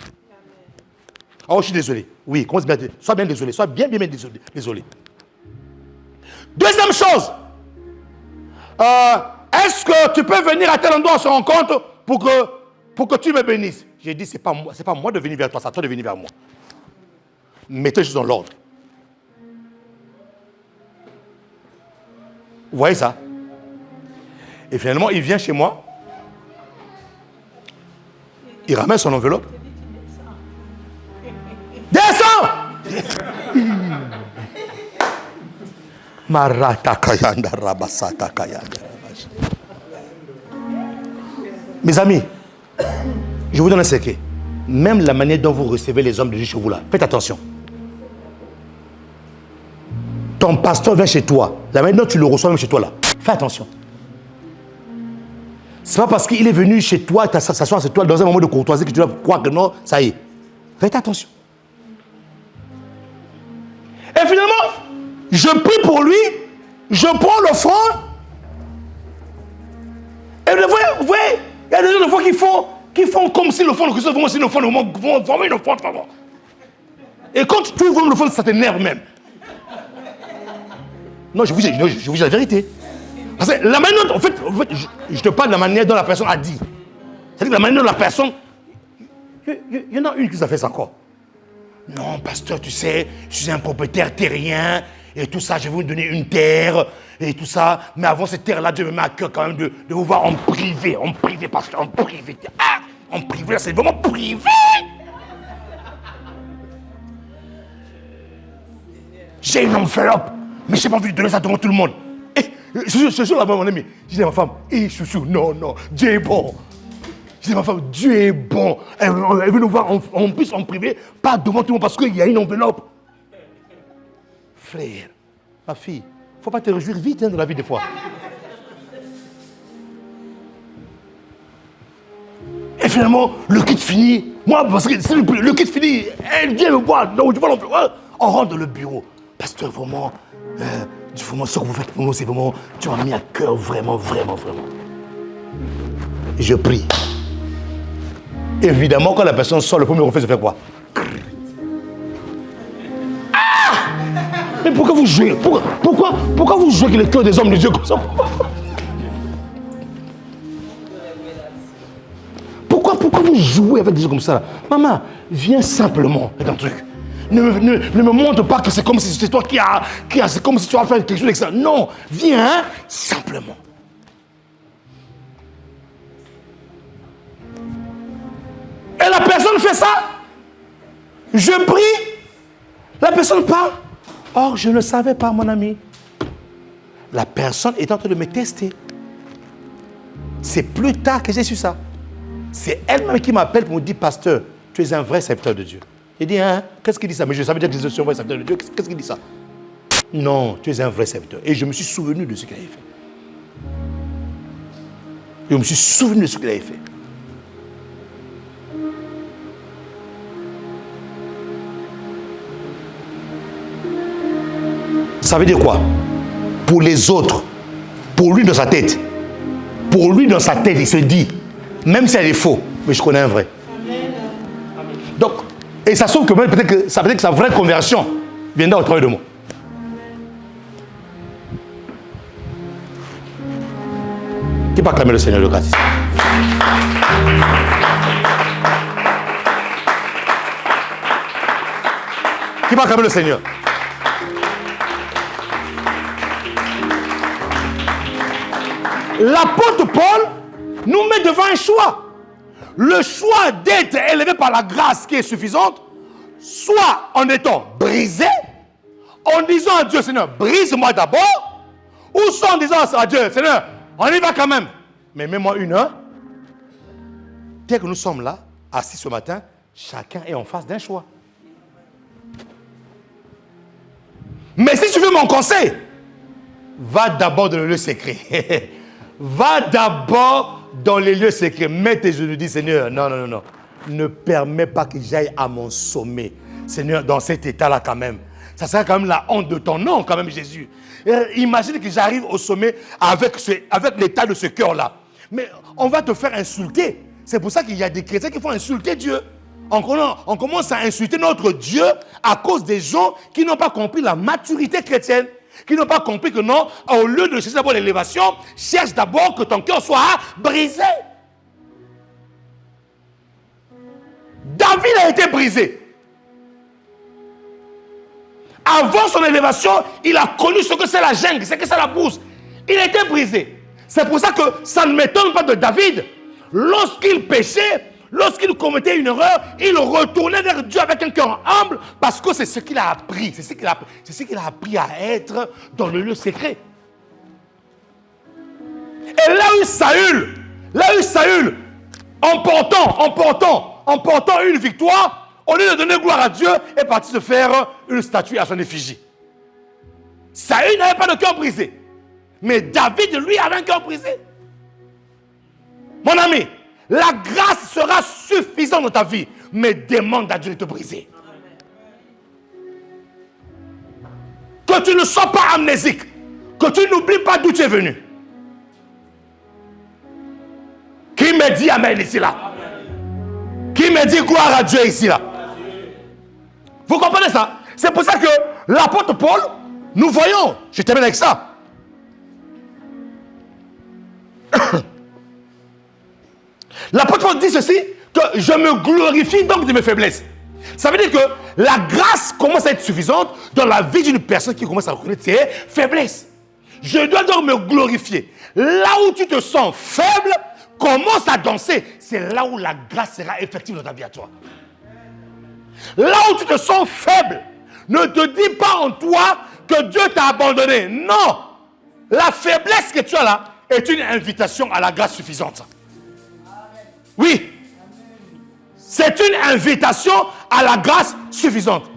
Oh, je suis désolé. Oui, commence bien. Sois bien désolé. Sois bien désolé. Deuxième chose. Est-ce que tu peux venir à tel endroit, on se rencontre pour que tu me bénisses? J'ai dit, c'est pas moi de venir vers toi, c'est à toi de venir vers moi. Mettez les choses dans l'ordre. Vous voyez ça? Et finalement, il vient chez moi. Il ramène son enveloppe. Descends! Mes amis, je vous donne un secret. Même la manière dont vous recevez les hommes de Dieu chez vous là, faites attention. Ton pasteur vient chez toi, la manière dont tu le reçois même chez toi là, fais attention. C'est pas parce qu'il est venu chez toi, tu s'assois chez toi dans un moment de courtoisie que tu dois croire que non, ça y est. Faites attention. Et finalement, je prie pour lui, je prends l'offrande. Et vous voyez, il y a des gens de fois qui font comme si l'offrande, que ce soit une offrande, vont former une offrande. Et quand tu vois l'offrande, ça t'énerve même. Non, je vous dis la vérité. Parce que la manière, en fait, je te parle de la manière dont la personne a dit. C'est-à-dire que la manière dont la personne... Il y en a une qui nous a fait ça encore. Non, pasteur, tu sais, je suis un propriétaire terrien et tout ça, je vais vous donner une terre et tout ça. Mais avant cette terre-là, Dieu me met à cœur quand même de vous voir en privé, pasteur, en privé. Ah, en privé, là, c'est vraiment privé. J'ai une enveloppe, mais je n'ai pas envie de donner ça devant tout le monde. Je suis là-bas, mon ami. Je dis à ma femme, chouchou, non, Dieu est bon. Je dis à ma femme, Dieu est bon. Elle veut nous voir en plus en privé, pas devant tout le monde parce qu'il y a une enveloppe. Frère, ma fille, il ne faut pas te réjouir vite dans la vie des fois. Et finalement, le kit fini. Moi, parce que le kit fini, elle vient me voir. Donc, tu vois l'enveloppe. On rentre dans le bureau. Pasteur, vraiment, ce que vous faites pour nous, c'est vraiment, tu m'as mis à cœur, vraiment. Et je prie. Évidemment, quand la personne sort, le premier réflexe, se fait quoi? Ah! Mais pourquoi vous jouez? Pourquoi vous jouez avec le cœur des hommes de Dieu comme ça? Pourquoi vous jouez avec des gens comme ça là? Maman, viens simplement avec un truc. Ne me montre pas que c'est comme si c'est toi c'est comme si tu as fait quelque chose avec ça. Non, viens simplement. Et la personne fait ça. Je prie. La personne parle. Or, je ne savais pas, mon ami. La personne est en train de me tester. C'est plus tard que j'ai su ça. C'est elle-même qui m'appelle pour me dire, pasteur, tu es un vrai serviteur de Dieu. Il dit, hein, qu'est-ce qu'il dit ça? Mais je savais déjà que je suis un vrai serviteur de Dieu. Qu'est-ce qu'il dit ça? Non, tu es un vrai serviteur. Et je me suis souvenu de ce qu'il avait fait. Je me suis souvenu de ce qu'il avait fait. Ça veut dire quoi? Pour les autres, pour lui dans sa tête, il se dit, même si elle est faux, mais je connais un vrai. Amen. Donc, et ça se trouve que peut-être que sa vraie conversion viendra au travers de moi. Qui peut acclamer le Seigneur de grâce? Qui peut acclamer le Seigneur? L'apôtre Paul nous met devant un choix. Le choix d'être élevé par la grâce qui est suffisante, soit en étant brisé, en disant à Dieu, Seigneur, brise-moi d'abord, ou soit en disant à Dieu, Seigneur, on y va quand même, mais mets-moi une heure. Dès que nous sommes là, assis ce matin, chacun est en face d'un choix. tu veux mon conseil, va d'abord dans le lieu secret. Va d'abord dans les lieux secrets. Mets tes genoux, dis Seigneur, non, non, non, non. Ne permets pas que j'aille à mon sommet. Seigneur, dans cet état-là quand même. Ça sera quand même la honte de ton nom quand même, Jésus. Imagine que j'arrive au sommet avec l'état de ce cœur-là. Mais on va te faire insulter. C'est pour ça qu'il y a des chrétiens qui font insulter Dieu. On commence à insulter notre Dieu à cause des gens qui n'ont pas compris la maturité chrétienne. Qui n'ont pas compris que non, au lieu de chercher d'abord l'élévation, cherche d'abord que ton cœur soit brisé. David a été brisé. Avant son élévation, il a connu ce que c'est la jungle, ce que c'est la bourse. Il a été brisé. C'est pour ça que ça ne m'étonne pas de David. Lorsqu'il péchait, lorsqu'il commettait une erreur, il retournait vers Dieu avec un cœur humble parce que c'est ce qu'il a appris. C'est ce qu'il a appris à être dans le lieu secret. Et là où Saül, emportant une victoire, au lieu de donner gloire à Dieu, est parti se faire une statue à son effigie. Saül n'avait pas de cœur brisé. Mais David, lui, avait un cœur brisé. Mon ami, la grâce sera suffisante dans ta vie, mais demande à Dieu de te briser. Que tu ne sois pas amnésique, que tu n'oublies pas d'où tu es venu. Qui me dit amen ici là? Qui me dit gloire à Dieu ici là? Vous comprenez ça? C'est pour ça que l'apôtre Paul, nous voyons, je termine avec ça. L'apôtre Paul dit ceci, que je me glorifie donc de mes faiblesses. Ça veut dire que la grâce commence à être suffisante dans la vie d'une personne qui commence à reconnaître ses faiblesses. Je dois donc me glorifier. Là où tu te sens faible, commence à danser. C'est là où la grâce sera effective dans ta vie à toi. Là où tu te sens faible, ne te dis pas en toi que Dieu t'a abandonné. Non. La faiblesse que tu as là est une invitation à la grâce suffisante. Oui. C'est une invitation à la grâce suffisante.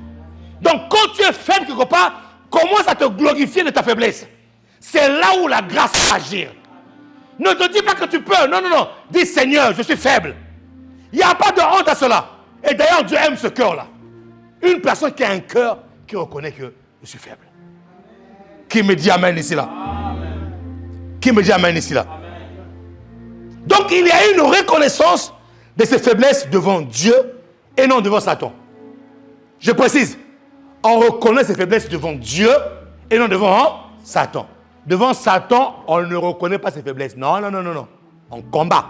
Donc quand tu es faible quelque part, commence à te glorifier de ta faiblesse. C'est là où la grâce va agir. Ne te dis pas que tu peux. Non, non, non. Dis Seigneur, je suis faible. Il n'y a pas de honte à cela. Et d'ailleurs, Dieu aime ce cœur-là. Une personne qui a un cœur qui reconnaît que je suis faible. Qui me dit amen ici là? Qui me dit amen ici là? Donc il y a une reconnaissance de ses faiblesses devant Dieu et non devant Satan. Je précise, on reconnaît ses faiblesses devant Dieu et non devant Satan. Devant Satan, on ne reconnaît pas ses faiblesses. Non, non, non, non, non. On combat.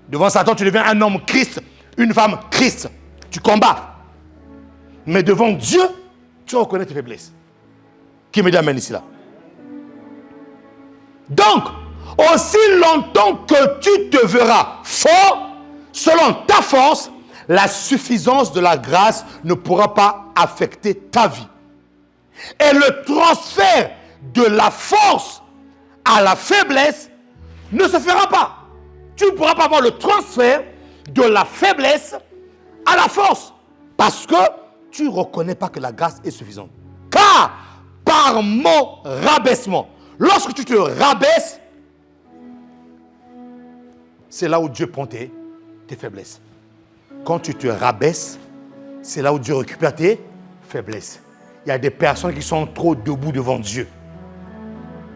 Devant Satan, tu deviens un homme Christ, une femme Christ. Tu combats. Mais devant Dieu, tu reconnais tes faiblesses. Qui me dit amen ici là? Donc, aussi longtemps que tu te verras fort, selon ta force, la suffisance de la grâce ne pourra pas affecter ta vie. Et le transfert de la force à la faiblesse ne se fera pas. Tu ne pourras pas avoir le transfert de la faiblesse à la force. Parce que tu ne reconnais pas que la grâce est suffisante. Car par mon rabaissement, lorsque tu te rabaisses, c'est là où Dieu prend tes faiblesses. Quand tu te rabaisses, c'est là où Dieu récupère tes faiblesses. Il y a des personnes qui sont trop debout devant Dieu.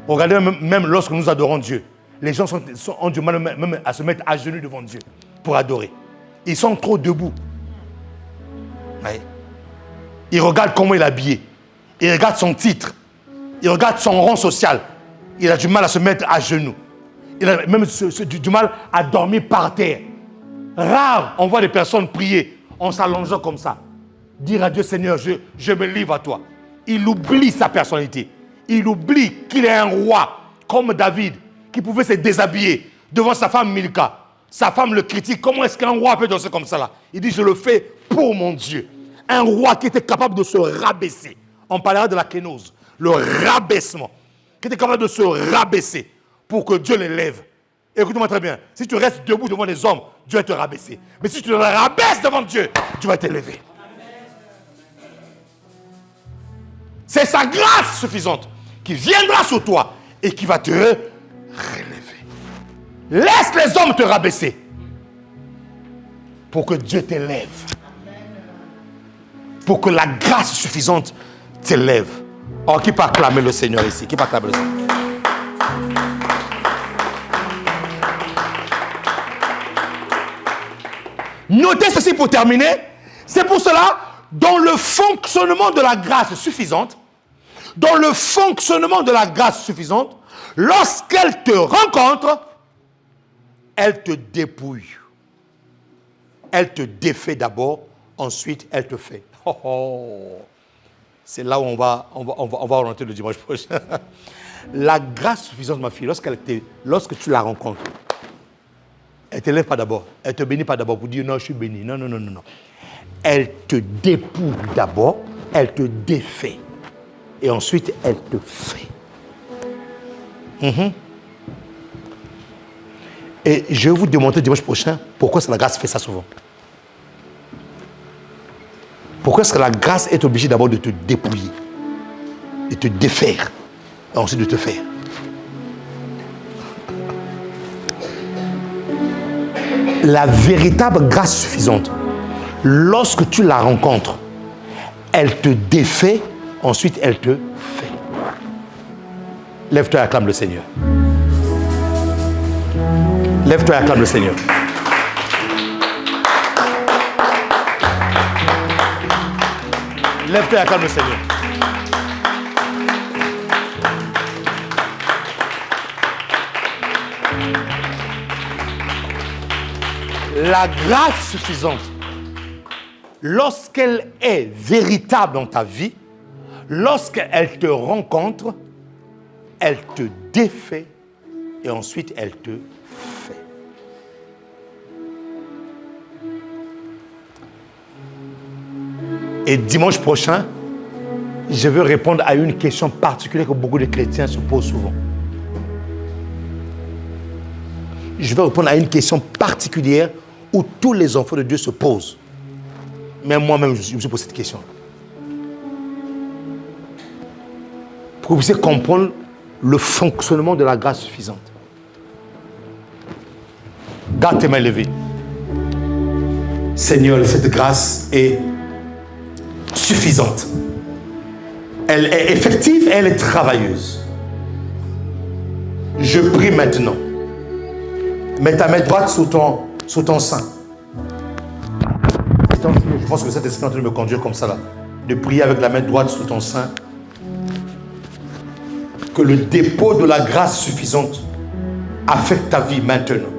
Regardez, même lorsque nous adorons Dieu, les gens ont du mal même à se mettre à genoux devant Dieu pour adorer. Ils sont trop debout. Ouais. Ils regardent comment il est habillé. Ils regardent son titre. Ils regardent son rang social. Il a du mal à se mettre à genoux. Il a même du mal à dormir par terre. Rare, on voit des personnes prier en s'allongeant comme ça. Dire à Dieu, Seigneur, je me livre à toi. Il oublie sa personnalité. Il oublie qu'il est un roi comme David qui pouvait se déshabiller devant sa femme Milka. Sa femme le critique. Comment est-ce qu'un roi peut danser comme ça là? Il dit, je le fais pour mon Dieu. Un roi qui était capable de se rabaisser. On parlera de la kénose. Le rabaissement. Qui était capable de se rabaisser pour que Dieu l'élève. Écoute-moi très bien. Si tu restes debout devant les hommes, Dieu va te rabaisser. Mais si tu te rabaisses devant Dieu, Dieu va t'élever. C'est sa grâce suffisante qui viendra sur toi et qui va te relever. Laisse les hommes te rabaisser pour que Dieu t'élève. Pour que la grâce suffisante t'élève. Oh, qui peut acclamer le Seigneur ici? Qui peut acclamer le Seigneur? Notez ceci pour terminer. C'est pour cela, dans le fonctionnement de la grâce suffisante, lorsqu'elle te rencontre, elle te dépouille. Elle te défait d'abord, ensuite elle te fait. Oh, oh. C'est là où on va orienter le dimanche prochain. La grâce suffisante, ma fille, lorsque tu la rencontres, elle ne t'élève pas d'abord, elle ne te bénit pas d'abord pour dire non, je suis béni. Non. Elle te dépouille d'abord, elle te défait. Et ensuite, elle te fait. Et je vais vous démontrer dimanche prochain pourquoi la grâce fait ça souvent. Pourquoi est-ce que la grâce est obligée d'abord de te dépouiller, de te défaire, et ensuite de te faire. La véritable grâce suffisante, lorsque tu la rencontres, elle te défait, ensuite elle te fait. Lève-toi et acclame le Seigneur. Lève-toi et acclame le Seigneur. Lève-toi et acclame le Seigneur. La grâce suffisante, lorsqu'elle est véritable dans ta vie, lorsqu'elle te rencontre, elle te défait et ensuite elle te fait. Et dimanche prochain, je veux répondre à une question particulière que beaucoup de chrétiens se posent souvent. Je vais répondre à une question particulière où tous les enfants de Dieu se posent. Mais moi-même, je me suis posé cette question. Pour que vous puissiez comprendre le fonctionnement de la grâce suffisante. Garde tes mains levées. Seigneur, cette grâce est suffisante. Elle est effective et elle est travailleuse. Je prie maintenant. Mets ta main droite sur ton sein. Je pense que cet esprit est en train de me conduire comme ça là. De prier avec la main droite sur ton sein. Que le dépôt de la grâce suffisante affecte ta vie maintenant.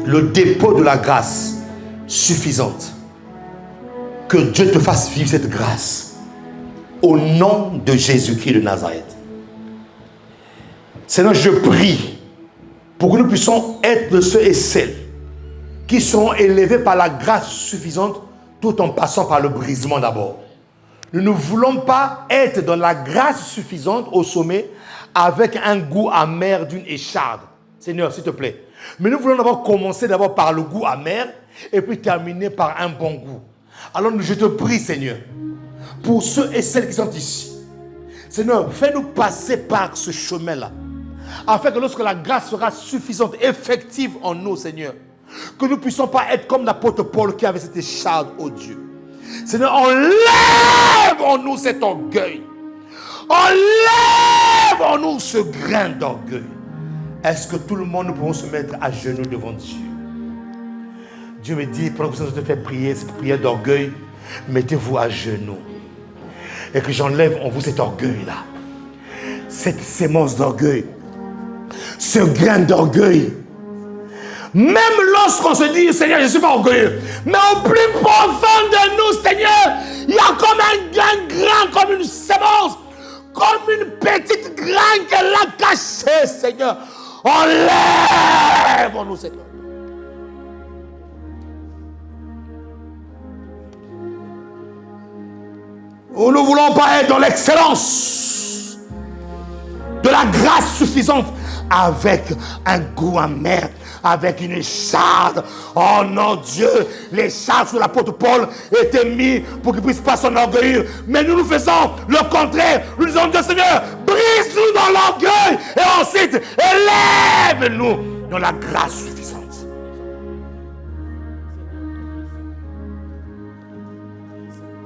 Le dépôt de la grâce suffisante. Que Dieu te fasse vivre cette grâce. Au nom de Jésus-Christ de Nazareth. Seigneur, je prie pour que nous puissions être de ceux et celles qui seront élevés par la grâce suffisante tout en passant par le brisement d'abord. Nous ne voulons pas être dans la grâce suffisante au sommet avec un goût amer d'une écharde. Seigneur, s'il te plaît. Mais nous voulons d'abord commencer par le goût amer et puis terminer par un bon goût. Alors je te prie, Seigneur, pour ceux et celles qui sont ici. Seigneur, fais-nous passer par ce chemin-là. Afin que lorsque la grâce sera suffisante, effective en nous, Seigneur, que nous ne puissions pas être comme l'apôtre Paul qui avait cette écharde, oh Dieu. Seigneur, enlève en nous cet orgueil. Enlève en nous ce grain d'orgueil. Est-ce que tout le monde, nous pouvons se mettre à genoux devant Dieu? Dieu me dit, pendant que vous allez faire prier, cette prière d'orgueil, mettez-vous à genoux. Et que j'enlève en vous cet orgueil-là. Cette sémence d'orgueil. Ce grain d'orgueil. Même lorsqu'on se dit, Seigneur, je ne suis pas orgueilleux. Mais au plus profond de nous, Seigneur, il y a comme un grain, comme une sémence, comme une petite graine qu'elle a cachée, Seigneur. Enlève en nous, Seigneur. Nous ne voulons pas être dans l'excellence de la grâce suffisante avec un goût amer, avec une écharde. Oh non, Dieu, l'écharde sur l'apôtre Paul était mis pour qu'il puisse pas s'enorgueillir. Mais nous faisons le contraire. Nous disons, Dieu Seigneur, brise-nous dans l'orgueil et ensuite élève-nous dans la grâce suffisante.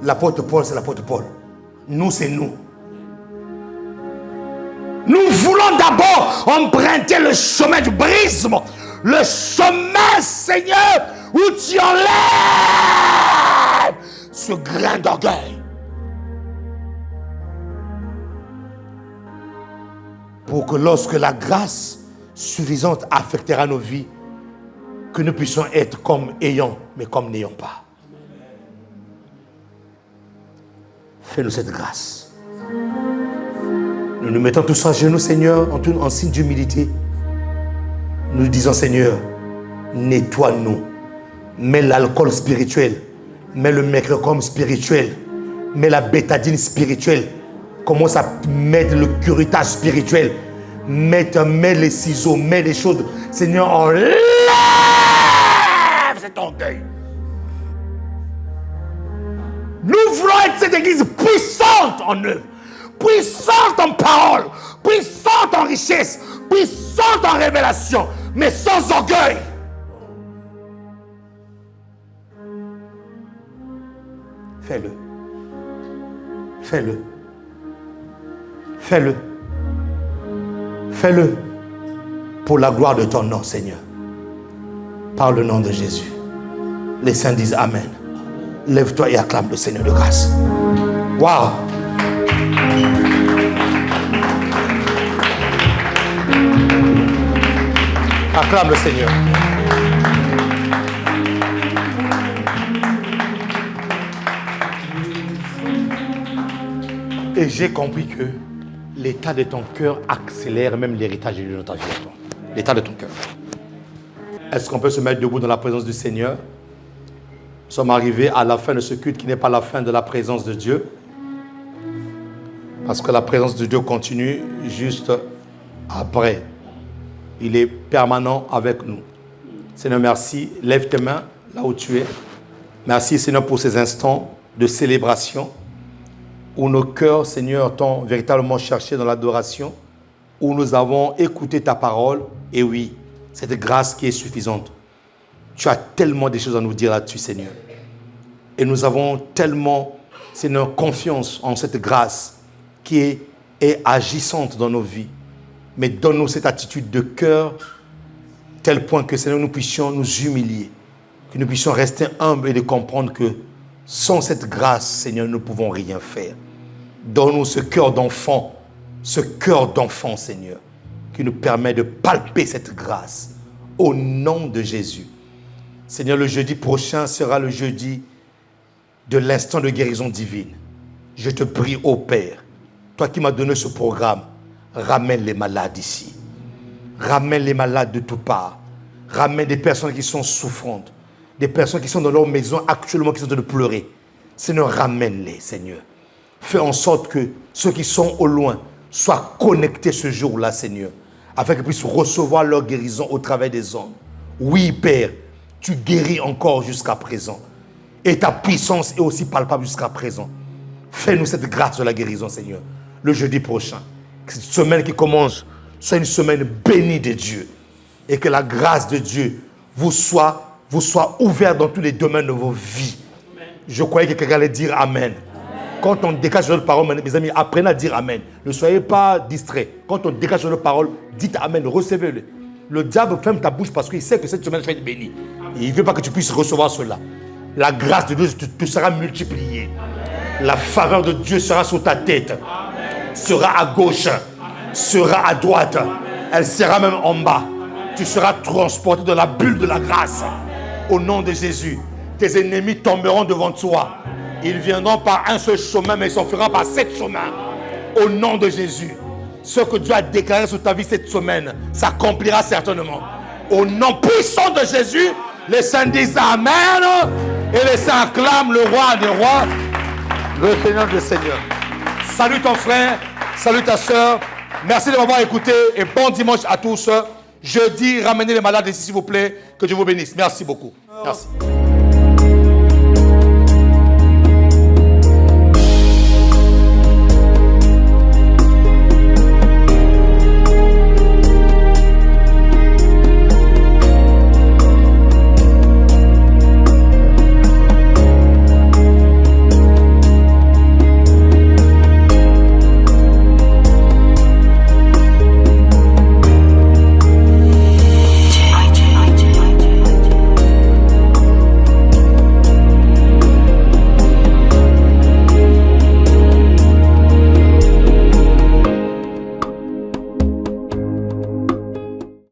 L'apôtre Paul, c'est l'apôtre Paul. Nous, c'est nous. Nous voulons d'abord emprunter le chemin du brisement. Le chemin, Seigneur, où tu enlèves ce grain d'orgueil. Pour que lorsque la grâce suffisante affectera nos vies, que nous puissions être comme ayant, mais comme n'ayant pas. Fais-nous cette grâce. Nous nous mettons tous à genoux, Seigneur, en signe d'humilité. Nous disons, Seigneur, nettoie-nous. Mets l'alcool spirituel, mets le mercurochrome spirituel, mets la bétadine spirituelle. Commence à mettre le curettage spirituel. Mets les ciseaux, mets les choses. Seigneur, enlève cet orgueil. Nous voulons être cette église puissante en œuvre, puissante en parole, puissante en richesse, puissante en révélation, mais sans orgueil. Fais-le. Fais-le. Fais-le. Fais-le pour la gloire de ton nom, Seigneur. Par le nom de Jésus. Les saints disent Amen. Lève-toi et acclame le Seigneur de grâce. Waouh! Acclame le Seigneur. Et j'ai compris que l'état de ton cœur accélère même l'héritage de ta vie. L'état de ton cœur. Est-ce qu'on peut se mettre debout dans la présence du Seigneur? Nous sommes arrivés à la fin de ce culte qui n'est pas la fin de la présence de Dieu. Parce que la présence de Dieu continue juste après. Il est permanent avec nous. Seigneur, merci. Lève tes mains là où tu es. Merci, Seigneur, pour ces instants de célébration où nos cœurs, Seigneur, t'ont véritablement cherché dans l'adoration, où nous avons écouté ta parole. Et oui, cette grâce qui est suffisante. Tu as tellement de choses à nous dire là-dessus, Seigneur. Et nous avons tellement, Seigneur, confiance en cette grâce qui est agissante dans nos vies. Mais donne-nous cette attitude de cœur, tel point que, Seigneur, nous puissions nous humilier, que nous puissions rester humbles et de comprendre que sans cette grâce, Seigneur, nous ne pouvons rien faire. Donne-nous ce cœur d'enfant, Seigneur, qui nous permet de palper cette grâce au nom de Jésus. Seigneur, le jeudi prochain sera le jeudi de l'instant de guérison divine. Je te prie, ô Père, toi qui m'as donné ce programme, ramène les malades ici. Ramène les malades de toutes parts. Ramène des personnes qui sont souffrantes. Des personnes qui sont dans leur maison actuellement, qui sont en train de pleurer. Seigneur, ramène-les, Seigneur. Fais en sorte que ceux qui sont au loin soient connectés ce jour-là, Seigneur, afin qu'ils puissent recevoir leur guérison au travers des hommes. Oui, Père, tu guéris encore jusqu'à présent. Et ta puissance est aussi palpable jusqu'à présent. Fais-nous cette grâce de la guérison, Seigneur, le jeudi prochain. Que cette semaine qui commence soit une semaine bénie de Dieu. Et que la grâce de Dieu vous soit ouverte dans tous les domaines de vos vies. Je croyais que quelqu'un allait dire Amen. Quand on dégage notre parole, mes amis, apprenez à dire Amen. Ne soyez pas distraits. Quand on dégage notre parole, dites Amen, recevez-le. Le diable ferme ta bouche parce qu'il sait que cette semaine va être bénie. Et il ne veut pas que tu puisses recevoir cela. La grâce de Dieu te sera multipliée. Amen. La faveur de Dieu sera sur ta tête. Amen. Sera à gauche. Amen. Sera à droite. Amen. Elle sera même en bas. Amen. Tu seras transporté dans la bulle de la grâce. Amen. Au nom de Jésus. Tes ennemis tomberont devant toi. Amen. Ils viendront par un seul chemin, mais ils s'en feront par 7 chemins. Amen. Au nom de Jésus. Ce que Dieu a déclaré sur ta vie cette semaine s'accomplira certainement. Amen. Au nom puissant de Jésus, les saints disent Amen. Et les saints acclament le roi des rois, le Seigneur des seigneurs. Salut ton frère, salut ta soeur. Merci de m'avoir écouté et bon dimanche à tous. Jeudi, ramenez les malades ici, s'il vous plaît. Que Dieu vous bénisse. Merci beaucoup. Merci.